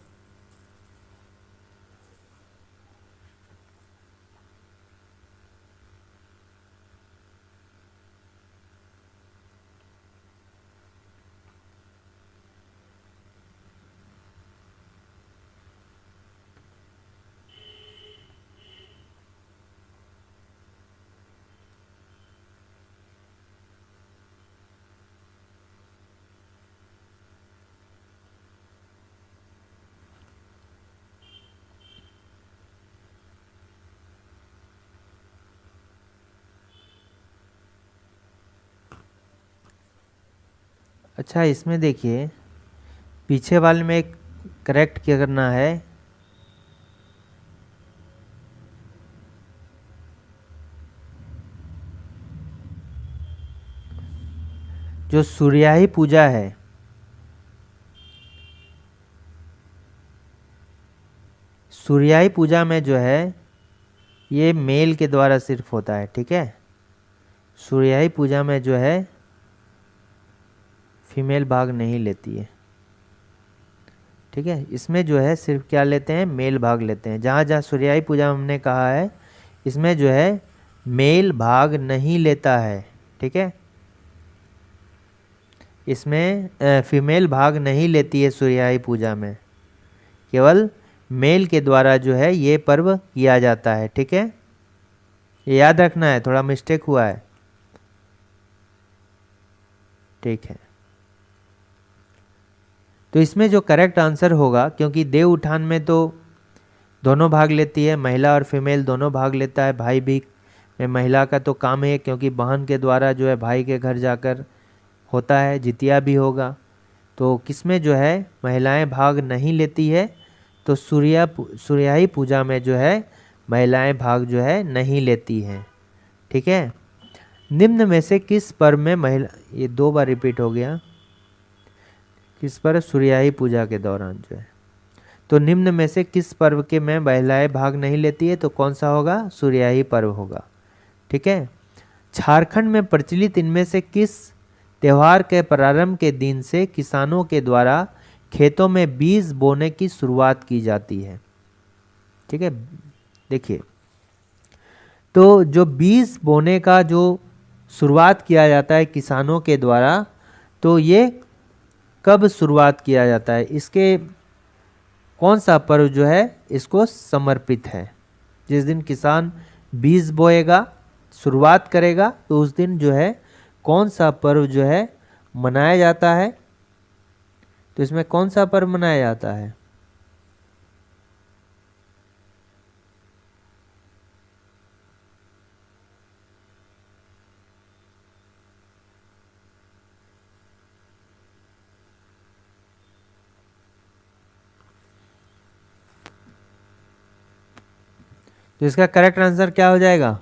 अच्छा, इसमें देखिए पीछे वाले में एक करेक्ट क्या करना है। जो सूर्याही पूजा है, सूर्याही पूजा में जो है ये मेल के द्वारा सिर्फ होता है, ठीक है। सूर्याही पूजा में जो है फीमेल भाग नहीं लेती है, ठीक है। इसमें जो है सिर्फ क्या लेते हैं, मेल भाग लेते हैं। जहाँ जहाँ सूर्याही पूजा में हमने कहा है इसमें जो है मेल भाग नहीं लेता है, ठीक है। इसमें फीमेल भाग नहीं लेती है सूर्याही पूजा में, केवल मेल के द्वारा जो है ये पर्व किया जाता है, ठीक है। ये याद रखना है, थोड़ा मिस्टेक हुआ है, ठीक है। तो इसमें जो करेक्ट आंसर होगा, क्योंकि देव उठान में तो दोनों भाग लेती है, महिला और फीमेल दोनों भाग लेता है। भाई भी में महिला का तो काम है, क्योंकि बहन के द्वारा जो है भाई के घर जाकर होता है, जितिया भी होगा। तो किसमें जो है महिलाएं भाग नहीं लेती है, तो सूर्याही पूजा में जो है महिलाएं भाग जो है नहीं लेती हैं, ठीक है। निम्न में से किस पर्व में महिला, ये 2 बार रिपीट हो गया, किस पर्व, सूर्याही पूजा के दौरान जो है। तो निम्न में से किस पर्व के में महिलाएं भाग नहीं लेती है, तो कौन सा होगा, सूर्याही पर्व होगा, ठीक है। झारखंड में प्रचलित इनमें से किस त्योहार के प्रारंभ के दिन से किसानों के द्वारा खेतों में बीज बोने की शुरुआत की जाती है, ठीक है। देखिए, तो जो बीज बोने का जो शुरुआत किया जाता है किसानों के द्वारा, तो ये कब शुरुआत किया जाता है, इसके कौन सा पर्व जो है इसको समर्पित है। जिस दिन किसान बीज बोएगा, शुरुआत करेगा, तो उस दिन जो है कौन सा पर्व जो है मनाया जाता है। तो इसमें कौन सा पर्व मनाया जाता है, तो इसका करेक्ट आंसर क्या हो जाएगा,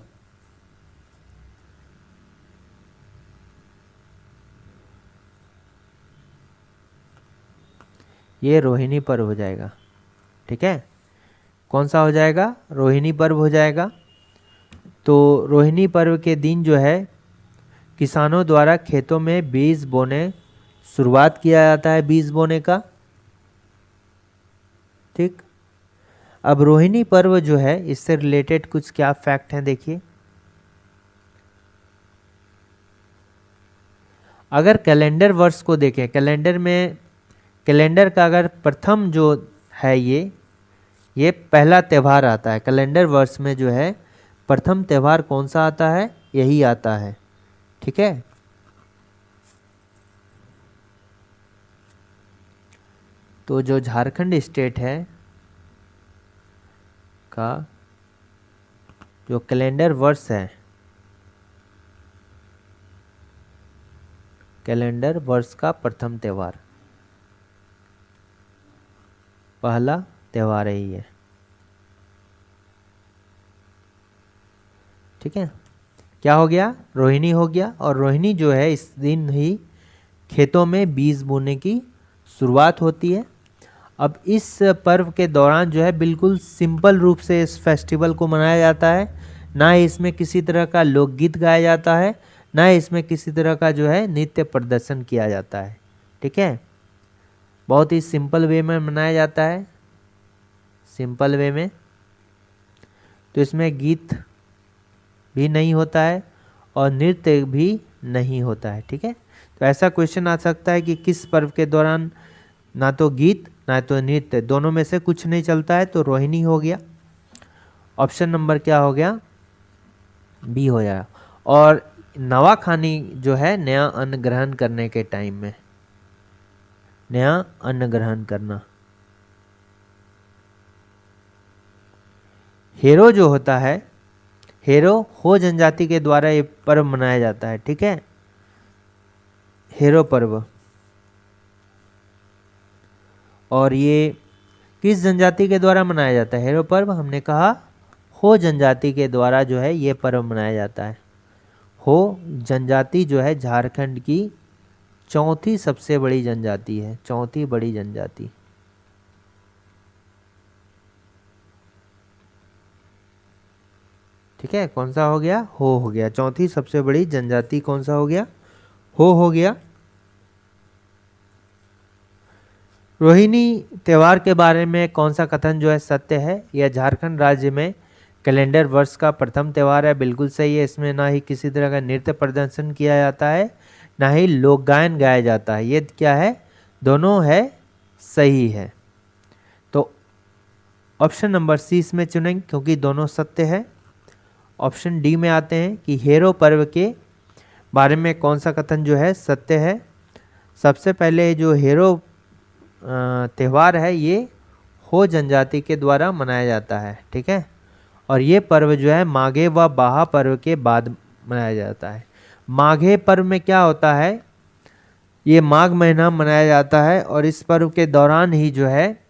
ये रोहिणी पर्व हो जाएगा, ठीक है। कौन सा हो जाएगा, रोहिणी पर्व हो जाएगा। तो रोहिणी पर्व के दिन जो है किसानों द्वारा खेतों में बीज बोने शुरुआत किया जाता है, बीज बोने का, ठीक। अब रोहिणी पर्व जो है इससे रिलेटेड कुछ क्या फैक्ट हैं, देखिए। अगर कैलेंडर वर्ष को देखें, कैलेंडर में, कैलेंडर का अगर प्रथम जो है ये पहला त्यौहार आता है। कैलेंडर वर्ष में जो है प्रथम त्यौहार कौन सा आता है, यही आता है, ठीक है। तो जो झारखंड स्टेट है का जो कैलेंडर वर्ष है, कैलेंडर वर्ष का प्रथम त्यौहार, पहला त्यौहार ही है, ठीक है। क्या हो गया, रोहिणी हो गया। और रोहिणी जो है इस दिन ही खेतों में बीज बोने की शुरुआत होती है। अब इस पर्व के दौरान जो है बिल्कुल सिंपल रूप से इस फेस्टिवल को मनाया जाता है। ना ही इसमें किसी तरह का लोकगीत गाया जाता है, ना ही इसमें किसी तरह का जो है नृत्य प्रदर्शन किया जाता है, ठीक है। बहुत ही सिंपल वे में मनाया जाता है, सिंपल वे में। तो इसमें गीत भी नहीं होता है और नृत्य भी नहीं होता है, ठीक है। तो ऐसा क्वेश्चन आ सकता है कि किस पर्व के दौरान ना तो गीत ना तो नृत्य, दोनों में से कुछ नहीं चलता है, तो रोहिणी हो गया। ऑप्शन नंबर क्या हो गया, बी हो जाएगा। और नवाखानी जो है नया अन्न ग्रहण करने के टाइम में, नया अन्न ग्रहण करना। हेरो जो होता है, हेरो हो जनजाति के द्वारा ये पर्व मनाया जाता है, ठीक है। हेरो पर्व और ये किस जनजाति के द्वारा मनाया जाता है हेरो पर्व? हमने कहा हो जनजाति के द्वारा जो है ये पर्व मनाया जाता है। हो जनजाति जो है झारखंड की चौथी सबसे बड़ी जनजाति है, चौथी बड़ी जनजाति। ठीक है, कौन सा हो गया? हो गया। चौथी सबसे बड़ी जनजाति कौन सा हो गया? हो गया। रोहिणी त्यौहार के बारे में कौन सा कथन जो है सत्य है? यह झारखंड राज्य में कैलेंडर वर्ष का प्रथम त्यौहार है। बिल्कुल सही है। इसमें ना ही किसी तरह का नृत्य प्रदर्शन किया जाता है, ना ही लोक गायन गाया जाता है। ये क्या है? दोनों है, सही है। तो ऑप्शन नंबर सी इसमें चुनेंगे क्योंकि दोनों सत्य है। ऑप्शन डी में आते हैं कि हेरो पर्व के बारे में कौन सा कथन जो है सत्य है। सबसे पहले जो हेरो त्यौहार है ये हो जनजाति के द्वारा मनाया जाता है। ठीक है, और ये पर्व जो है माघे व बाहा पर्व के बाद मनाया जाता है। माघे पर्व में क्या होता है? ये माघ महीना मनाया जाता है और इस पर्व के दौरान ही जो है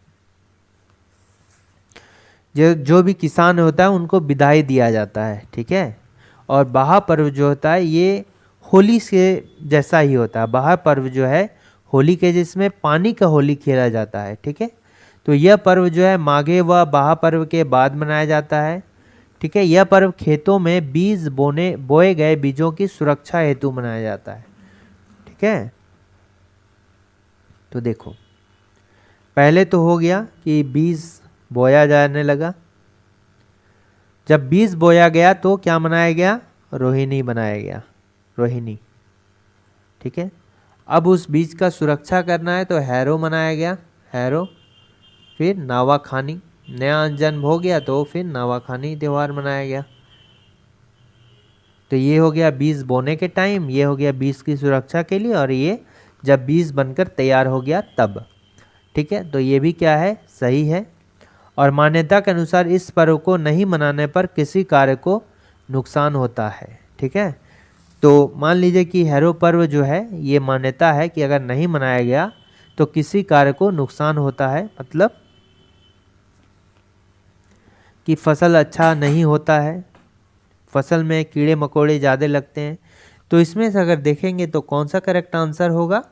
जो भी किसान होता है उनको विदाई दिया जाता है। ठीक है, और बाहा पर्व जो होता है ये होली से जैसा ही होता है। बाहा पर्व जो है होली के जिसमें पानी का होली खेला जाता है। ठीक है, तो यह पर्व जो है माघे व बाहा पर्व के बाद मनाया जाता है। ठीक है, यह पर्व खेतों में बीज बोए गए बीजों की सुरक्षा हेतु मनाया जाता है। ठीक है, तो देखो पहले तो हो गया कि बीज बोया जाने लगा। जब बीज बोया गया तो क्या मनाया गया? रोहिणी बनाया गया, रोहिणी। ठीक है, अब उस बीज का सुरक्षा करना है तो हैरो मनाया गया, हैरो। फिर नावाखानी, नया जन्म हो गया तो फिर नावाखानी त्यौहार मनाया गया। तो ये हो गया बीज बोने के टाइम, ये हो गया बीज की सुरक्षा के लिए, और ये जब बीज बनकर तैयार हो गया तब। ठीक है, तो ये भी क्या है? सही है। और मान्यता के अनुसार इस पर्व को नहीं मनाने पर किसी कार्य को नुकसान होता है। ठीक है, तो मान लीजिए कि हैरो पर्व जो है ये मान्यता है कि अगर नहीं मनाया गया तो किसी कार्य को नुकसान होता है, मतलब कि फसल अच्छा नहीं होता है, फसल में कीड़े मकोड़े ज़्यादा लगते हैं। तो इसमें से अगर देखेंगे तो कौन सा करेक्ट आंसर होगा?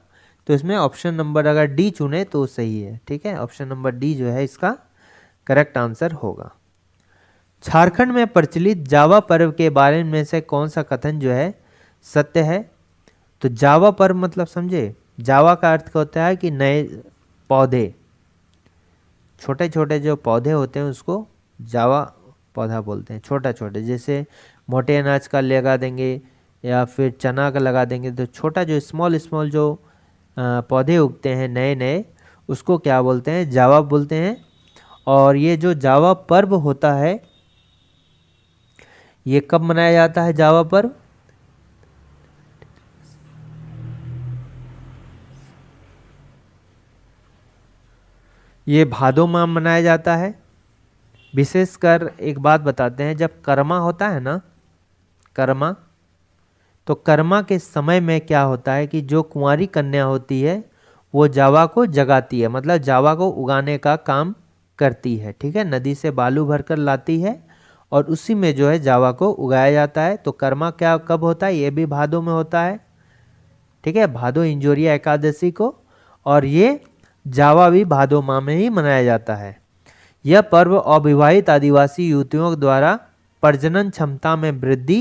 तो इसमें ऑप्शन नंबर अगर डी चुने तो सही है। ठीक है, ऑप्शन नंबर डी जो है इसका करेक्ट आंसर होगा। झारखंड में प्रचलित जावा पर्व के बारे में से कौन सा कथन जो है सत्य है? तो जावा पर्व मतलब समझे, जावा का अर्थ होता है कि नए पौधे, छोटे छोटे जो पौधे होते हैं उसको जावा पौधा बोलते हैं। छोटा छोटे, जैसे मोटे अनाज का लगा देंगे या फिर चना का लगा देंगे, तो छोटा जो स्मॉल स्मॉल जो पौधे उगते हैं नए नए, उसको क्या बोलते हैं? जावा बोलते हैं। और ये जो जावा पर्व होता है ये कब मनाया जाता है? जावा पर्व ये भादो माह मनाया जाता है। विशेषकर एक बात बताते हैं, जब कर्मा होता है ना, कर्मा, तो कर्मा के समय में क्या होता है कि जो कुंवारी कन्या होती है वो जावा को जगाती है, मतलब जावा को उगाने का काम करती है। ठीक है, नदी से बालू भरकर लाती है और उसी में जो है जावा को उगाया जाता है। तो कर्मा क्या कब होता है? ये भी भादो में होता है। ठीक है, भादो इंजोरिया एकादशी को, और ये जावा भी भादो माह में ही मनाया जाता है। यह पर्व अविवाहित आदिवासी युवतियों द्वारा प्रजनन क्षमता में वृद्धि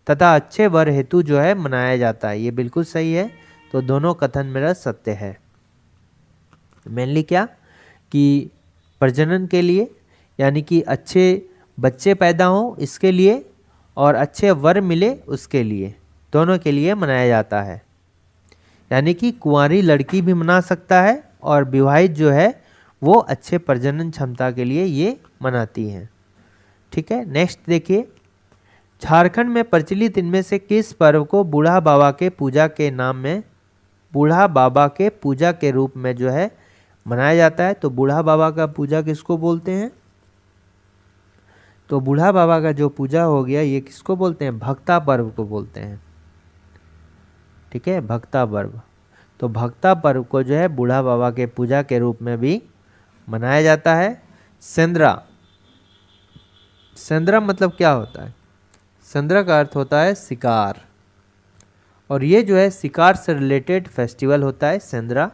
तथा अच्छे वर हेतु जो है मनाया जाता है। ये बिल्कुल सही है। तो दोनों कथन मेरा सत्य है। मेनली क्या कि प्रजनन के लिए, यानी कि अच्छे बच्चे पैदा हों इसके लिए, और अच्छे वर मिले उसके लिए, दोनों के लिए मनाया जाता है। यानी कि कुंवारी लड़की भी मना सकता है और विवाहित जो है वो अच्छे प्रजनन क्षमता के लिए ये मनाती हैं। ठीक है, नेक्स्ट देखिए, झारखंड में प्रचलित इनमें से किस पर्व को बूढ़ा बाबा के पूजा के नाम में, बूढ़ा बाबा के पूजा के रूप में जो है मनाया जाता है? तो बूढ़ा बाबा का पूजा किसको बोलते हैं? तो बूढ़ा बाबा का जो पूजा हो गया ये किसको बोलते हैं? भक्ता पर्व को बोलते हैं। ठीक है, भक्ता पर्व। तो भक्ता पर्व को जो है बूढ़ा बाबा के पूजा के रूप में भी मनाया जाता है। सेंद्रा, सेंद्रा मतलब क्या होता है? सेंद्रा का अर्थ होता है शिकार, और ये जो है शिकार से रिलेटेड फेस्टिवल होता है सेंद्रा।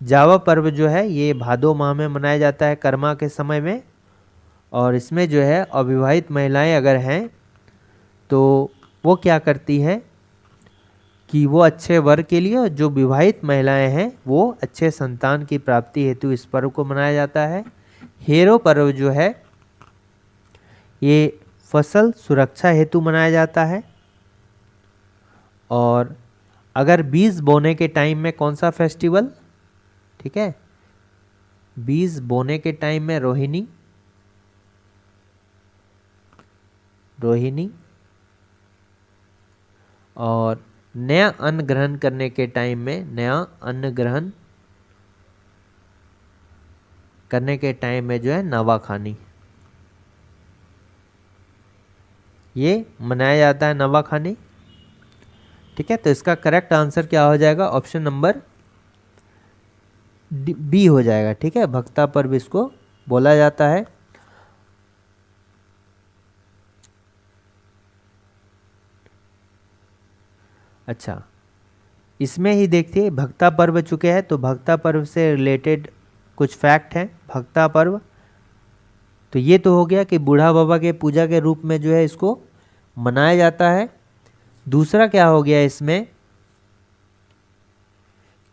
जावा पर्व जो है ये भादो माह में मनाया जाता है कर्मा के समय में, और इसमें जो है अविवाहित महिलाएं अगर हैं तो वो क्या करती हैं कि वो अच्छे वर के लिए, और जो विवाहित महिलाएं हैं वो अच्छे संतान की प्राप्ति हेतु इस पर्व को मनाया जाता है। हेरो पर्व जो है ये फसल सुरक्षा हेतु मनाया जाता है। और अगर बीज बोने के टाइम में कौन सा फेस्टिवल, ठीक है, बीज बोने के टाइम में रोहिणी, रोहिणी, और नया अन्न ग्रहण करने के टाइम में, नया अन्न ग्रहण करने के टाइम में जो है नवाखानी, ये मनाया जाता है नवाखानी। ठीक है, तो इसका करेक्ट आंसर क्या हो जाएगा? ऑप्शन नंबर बी हो जाएगा। ठीक है, भक्ता पर्व इसको बोला जाता है। अच्छा, इसमें ही देखिए भक्ता पर्व चुके हैं, तो भक्ता पर्व से रिलेटेड कुछ फैक्ट हैं। भक्ता पर्व तो ये तो हो गया कि बूढ़ा बाबा के पूजा के रूप में जो है इसको मनाया जाता है। दूसरा क्या हो गया इसमें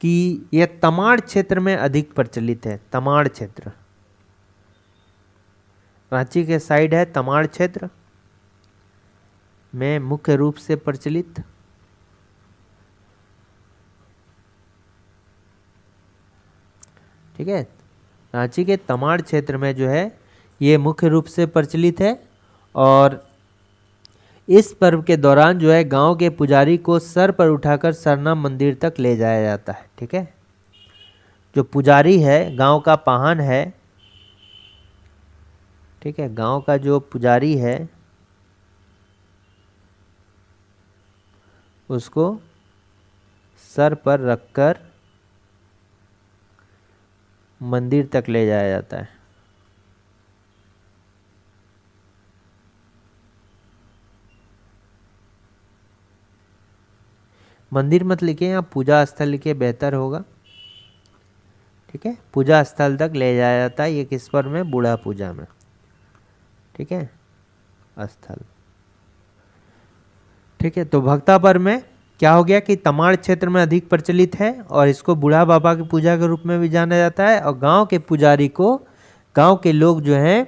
कि यह तमाड़ क्षेत्र में अधिक प्रचलित है। तमाड़ क्षेत्र, रांची के साइड है तमाड़ क्षेत्र में मुख्य रूप से प्रचलित। ठीक है, रांची के तमाड़ क्षेत्र में जो है ये मुख्य रूप से प्रचलित है। और इस पर्व के दौरान जो है गांव के पुजारी को सर पर उठाकर सरना मंदिर तक ले जाया जाता है। ठीक है, जो पुजारी है गांव का पाहन है, ठीक है, गांव का जो पुजारी है उसको सर पर रखकर मंदिर तक ले जाया जाता है। मंदिर मत लिखिए, यहाँ पूजा स्थल लिखिए, बेहतर होगा। ठीक है, पूजा स्थल तक ले जाया जाता है। ये किस पर में? बूढ़ा पूजा में। ठीक है, स्थल। ठीक है, तो भक्ता पर्व में क्या हो गया कि तमाड़ क्षेत्र में अधिक प्रचलित है, और इसको बूढ़ा बाबा की पूजा के रूप में भी जाना जाता है। और गांव के पुजारी को गांव के लोग जो हैं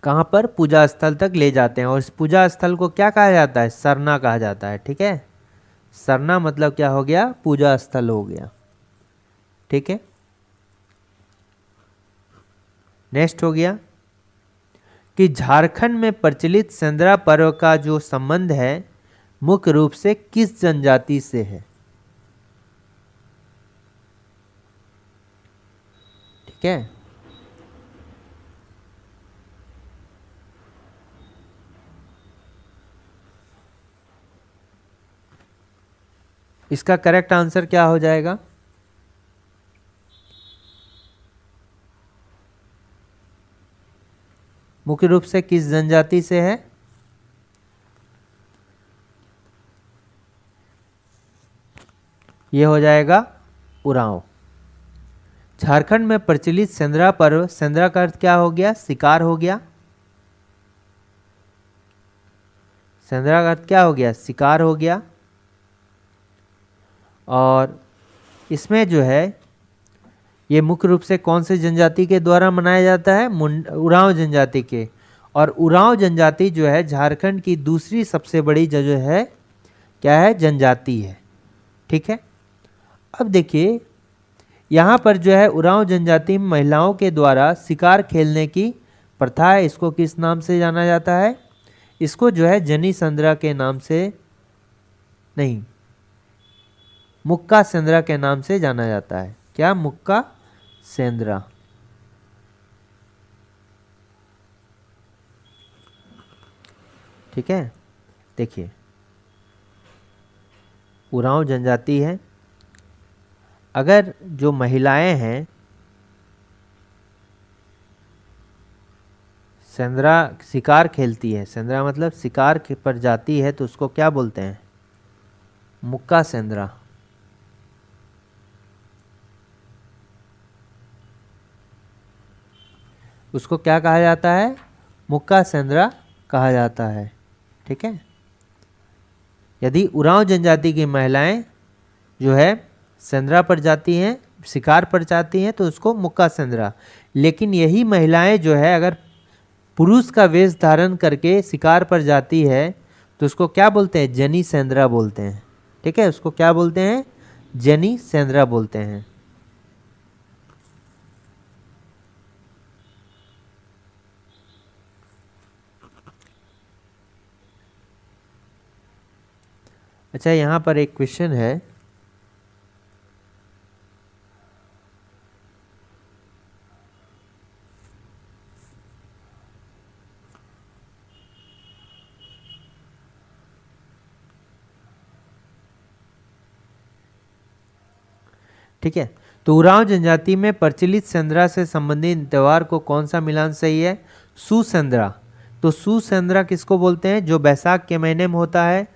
कहाँ पर? पूजा स्थल तक ले जाते हैं। और इस पूजा स्थल को क्या कहा जाता है? सरना कहा जाता है। ठीक है, सरना मतलब क्या हो गया? पूजा स्थल हो गया। ठीक है, नेक्स्ट हो गया कि झारखंड में प्रचलित सेंद्रा पर्व का जो संबंध है मुख्य रूप से किस जनजाति से है? ठीक है, इसका करेक्ट आंसर क्या हो जाएगा? मुख्य रूप से किस जनजाति से है? यह हो जाएगा उरांव। झारखंड में प्रचलित सेंद्रा पर्व, सेंद्रा का अर्थ क्या हो गया? शिकार हो गया। सेंद्रा का अर्थ क्या हो गया? शिकार हो गया। और इसमें जो है ये मुख्य रूप से कौन से जनजाति के द्वारा मनाया जाता है? उरांव जनजाति के। और उरांव जनजाति जो है झारखंड की दूसरी सबसे बड़ी जो है क्या है? जनजाति है। ठीक है, अब देखिए यहाँ पर जो है उरांव जनजाति में महिलाओं के द्वारा शिकार खेलने की प्रथा है। इसको किस नाम से जाना जाता है? इसको जो है जनी संद्रा के नाम से नहीं, मुक्का सेंद्रा के नाम से जाना जाता है। क्या? मुक्का सेंद्रा। ठीक है, देखिए उरांव जनजाति है। अगर जो महिलाएं हैं सेंद्रा शिकार खेलती है, सेंद्रा मतलब शिकार पर जाती है, तो उसको क्या बोलते हैं? मुक्का सेंद्रा। उसको क्या कहा जाता है? मुक्का सेंद्रा कहा जाता है। ठीक है। यदि उरांव जनजाति की महिलाएं जो है सेंद्रा पर जाती हैं, शिकार पर जाती हैं, तो उसको मुक्का सेंद्रा। लेकिन यही महिलाएं जो है अगर पुरुष का वेश धारण करके शिकार पर जाती है तो उसको क्या बोलते हैं? जनी सेंद्रा बोलते हैं। ठीक है, उसको क्या बोलते हैं? जनी सेंद्रा बोलते हैं। अच्छा, यहाँ पर एक क्वेश्चन है, ठीक है। तो उरांव जनजाति में प्रचलित सेंद्रा से संबंधित त्योहार को कौन सा मिलान सही है? सुसेंद्रा। तो सुसेंद्रा किसको बोलते हैं? जो बैसाख के महीने में होता है।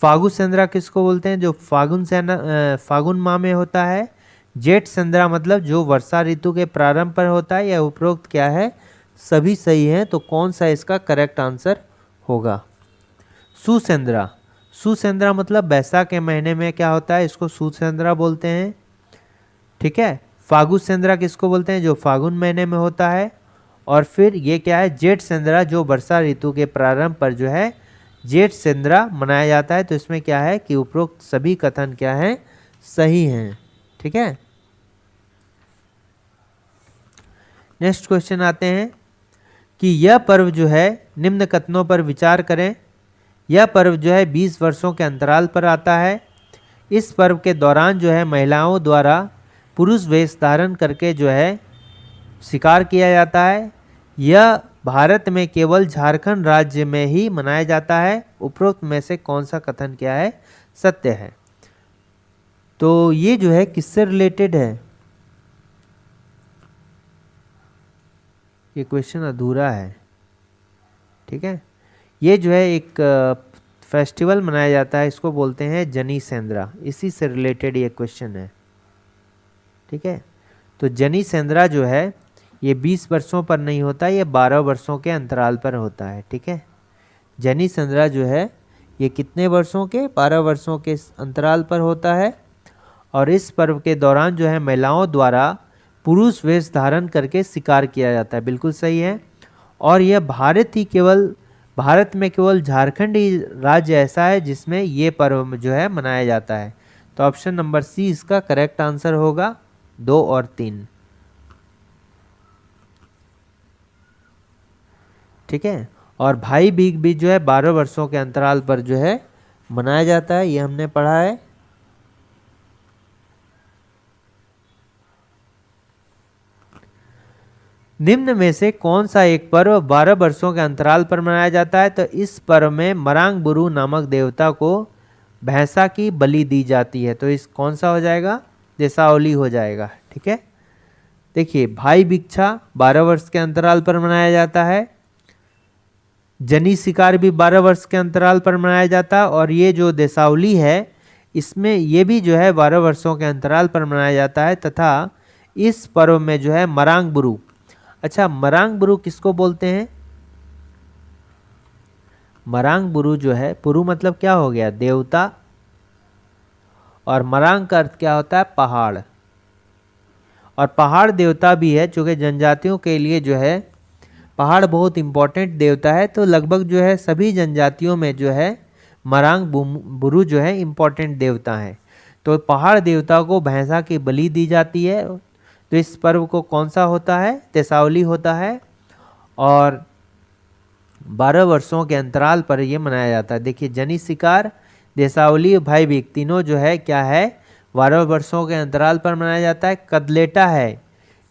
फागु सेंद्रा किसको बोलते हैं? जो फागुन माह में होता है। जेठ सेंद्रा मतलब जो वर्षा ऋतु के प्रारंभ पर होता है। यह उपरोक्त क्या है? सभी सही हैं। तो कौन सा इसका करेक्ट आंसर होगा? सुसेंद्रा। सुसेंद्रा मतलब बैसाख के महीने में क्या होता है, इसको सुसेंद्रा बोलते हैं। ठीक है। फागु सेंद्रा किसको बोलते हैं? जो फागुन महीने में होता है। और फिर ये क्या है? जेठ सेंद्रा, जो वर्षा ऋतु के प्रारंभ पर जो है जेठ सेंद्रा मनाया जाता है। तो इसमें क्या है कि उपरोक्त सभी कथन क्या है? सही हैं। ठीक है। नेक्स्ट क्वेश्चन आते हैं कि यह पर्व जो है निम्न कथनों पर विचार करें। यह पर्व जो है 20 वर्षों के अंतराल पर आता है। इस पर्व के दौरान जो है महिलाओं द्वारा पुरुष वेश धारण करके जो है शिकार किया जाता है। यह भारत में केवल झारखंड राज्य में ही मनाया जाता है। उपरोक्त में से कौन सा कथन क्या है? सत्य है। तो ये जो है किससे रिलेटेड है? ये क्वेश्चन अधूरा है। ठीक है। ये जो है एक फेस्टिवल मनाया जाता है, इसको बोलते हैं जनी सेंद्रा। इसी से रिलेटेड ये क्वेश्चन है। ठीक है। तो जनी सेंद्रा जो है ये 20 वर्षों पर नहीं होता, ये 12 वर्षों के अंतराल पर होता है। ठीक है। जनी सेंद्रा जो है ये कितने वर्षों के? 12 वर्षों के अंतराल पर होता है। और इस पर्व के दौरान जो है महिलाओं द्वारा पुरुष वेश धारण करके शिकार किया जाता है। बिल्कुल सही है। और यह भारत में केवल झारखंड ही राज्य ऐसा है जिसमें ये पर्व जो है मनाया जाता है। तो ऑप्शन नंबर सी इसका करेक्ट आंसर होगा, 2 और 3। ठीक है। और भाई बीज भी जो है 12 वर्षों के अंतराल पर जो है मनाया जाता है, ये हमने पढ़ा है। निम्न में से कौन सा एक पर्व 12 वर्षों के अंतराल पर मनाया जाता है? तो इस पर्व में मरांग बुरु नामक देवता को भैंसा की बलि दी जाती है। तो इस कौन सा हो जाएगा? देसावली हो जाएगा। ठीक है। देखिए, भाई भिक्षा 12 वर्ष के अंतराल पर मनाया जाता है। जनी शिकार भी 12 वर्ष के अंतराल पर मनाया जाता है। और ये जो देसावली है इसमें ये भी जो है 12 वर्षों के अंतराल पर मनाया जाता है। तथा इस पर्व में जो है मरांग बुरु, अच्छा मरांग बुरु किसको बोलते हैं? मरांग बुरु जो है, पुरु मतलब क्या हो गया? देवता। और मरांग का अर्थ क्या होता है? पहाड़। और पहाड़ देवता भी है, चूंकि जनजातियों के लिए जो है पहाड़ बहुत इंपॉर्टेंट देवता है। तो लगभग जो है सभी जनजातियों में जो है मरांग बुरु जो है इंपॉर्टेंट देवता है। तो पहाड़ देवता को भैंसा की बलि दी जाती है। तो इस पर्व को कौन सा होता है? देसावली होता है। और 12 वर्षों के अंतराल पर यह मनाया जाता है। देखिए, जनी शिकार, देसावली, भाई बीज तीनों जो है क्या है? 12 वर्षों के अंतराल पर मनाया जाता है। कदलेटा है।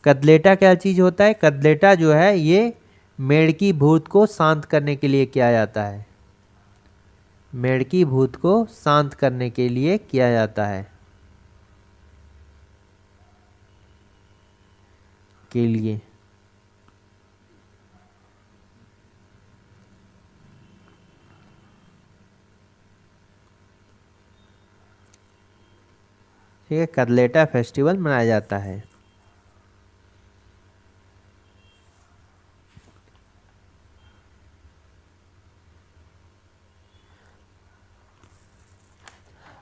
कदलेटा क्या चीज होता है? कदलेटा जो है ये मेढ़की भूत को शांत करने के लिए किया जाता है। मेढ़की भूत को शांत करने के लिए किया जाता है। के लिए ठीक है, कदलेटा फेस्टिवल मनाया जाता है।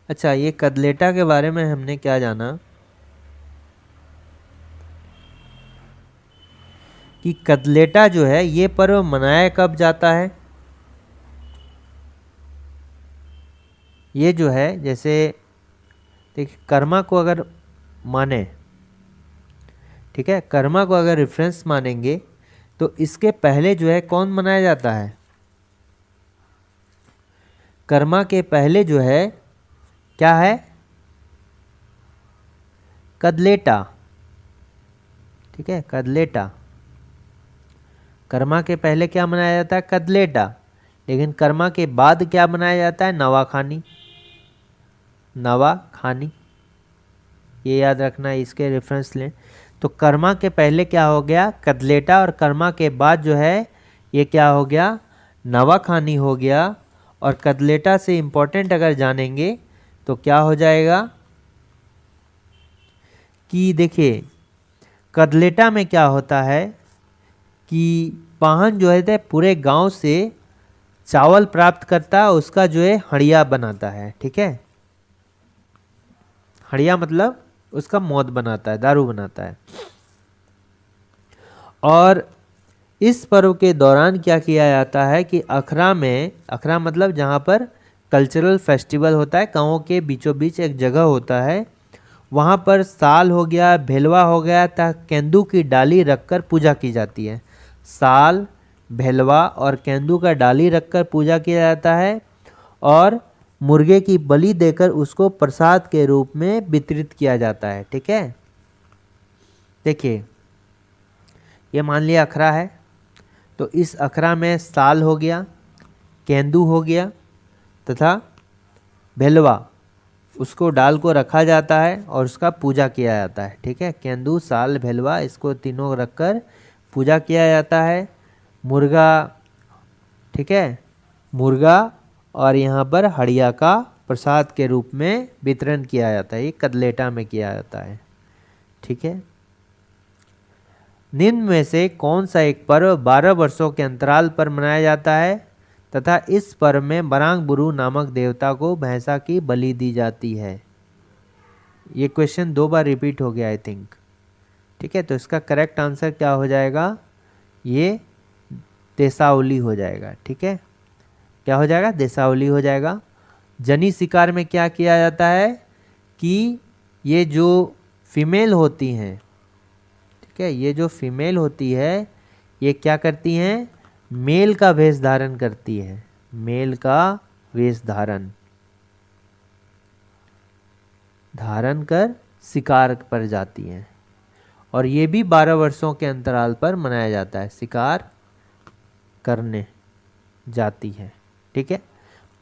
अच्छा, ये कदलेटा के बारे में हमने क्या जाना कि कदलेटा जो है ये पर्व मनाया कब जाता है। ये जो है जैसे देखिए, कर्मा को अगर माने, ठीक है, कर्मा को अगर रेफरेंस मानेंगे तो इसके पहले जो है कौन मनाया जाता है। कर्मा के पहले जो है क्या है, कदलेटा। ठीक है, कदलेटा। कर्मा के पहले क्या मनाया जाता है, कदलेटा। लेकिन कर्मा के बाद क्या मनाया जाता है, नवाखानी। नवाखानी, ये याद रखना है, इसके रेफरेंस लें। तो कर्मा के पहले क्या हो गया, कदलेटा, और कर्मा के बाद जो है ये क्या हो गया, नवाखानी हो गया। और कदलेटा से इम्पोर्टेंट अगर जानेंगे तो क्या हो जाएगा कि देखिए, कदलेटा में क्या होता है कि पाहन जो है पूरे गांव से चावल प्राप्त करता है, उसका जो है हड़िया बनाता है। ठीक है, हड़िया मतलब उसका मौत बनाता है, दारू बनाता है। और इस पर्व के दौरान क्या किया जाता है कि अखरा में, अखरा मतलब जहाँ पर कल्चरल फेस्टिवल होता है, गाँव के बीचों बीच एक जगह होता है, वहाँ पर साल हो गया, भेलवा हो गया, तथा केंदू की डाली रखकर पूजा की जाती है। साल, भेलवा और केंदू का डाली रखकर पूजा किया जाता है और मुर्गे की बलि देकर उसको प्रसाद के रूप में वितरित किया जाता है। ठीक है, देखिए ये मान लिया अखरा है, तो इस अखरा में साल हो गया, केंदू हो गया तथा भेलवा, उसको डाल को रखा जाता है और उसका पूजा किया जाता है। ठीक है, केंदू, साल, भेलवा, इसको तीनों रखकर पूजा किया जाता है। मुर्गा, ठीक है, मुर्गा और यहाँ पर हड़िया का प्रसाद के रूप में वितरण किया जाता है। ये कदलेटा में किया जाता है। ठीक है, निम्न में से कौन सा एक पर्व 12 वर्षों के अंतराल पर मनाया जाता है तथा इस पर्व में बरांग बुरु नामक देवता को भैंसा की बलि दी जाती है। ये क्वेश्चन 2 बार रिपीट हो गया आई थिंक। ठीक है, तो इसका करेक्ट आंसर क्या हो जाएगा, ये देसावली हो जाएगा। ठीक है, क्या हो जाएगा, देसावली हो जाएगा। जनी शिकार में क्या किया जाता है कि ये जो फीमेल होती हैं, ठीक है, ये जो फीमेल होती है ये क्या करती हैं, मेल का वेश धारण करती है। मेल का वेश धारण कर शिकार पर जाती हैं। और ये भी 12 वर्षों के अंतराल पर मनाया जाता है, शिकार करने जाती है। ठीक है,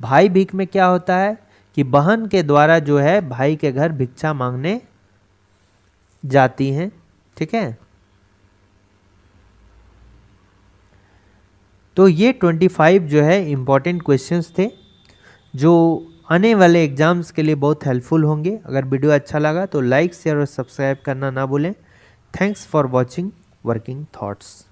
भाई भीख में क्या होता है कि बहन के द्वारा जो है भाई के घर भिक्षा मांगने जाती हैं। ठीक है, तो ये 25 जो है इम्पॉर्टेंट क्वेश्चंस थे जो आने वाले एग्जाम्स के लिए बहुत हेल्पफुल होंगे। अगर वीडियो अच्छा लगा तो लाइक, शेयर और सब्सक्राइब करना ना भूलें। Thanks for watching working thoughts.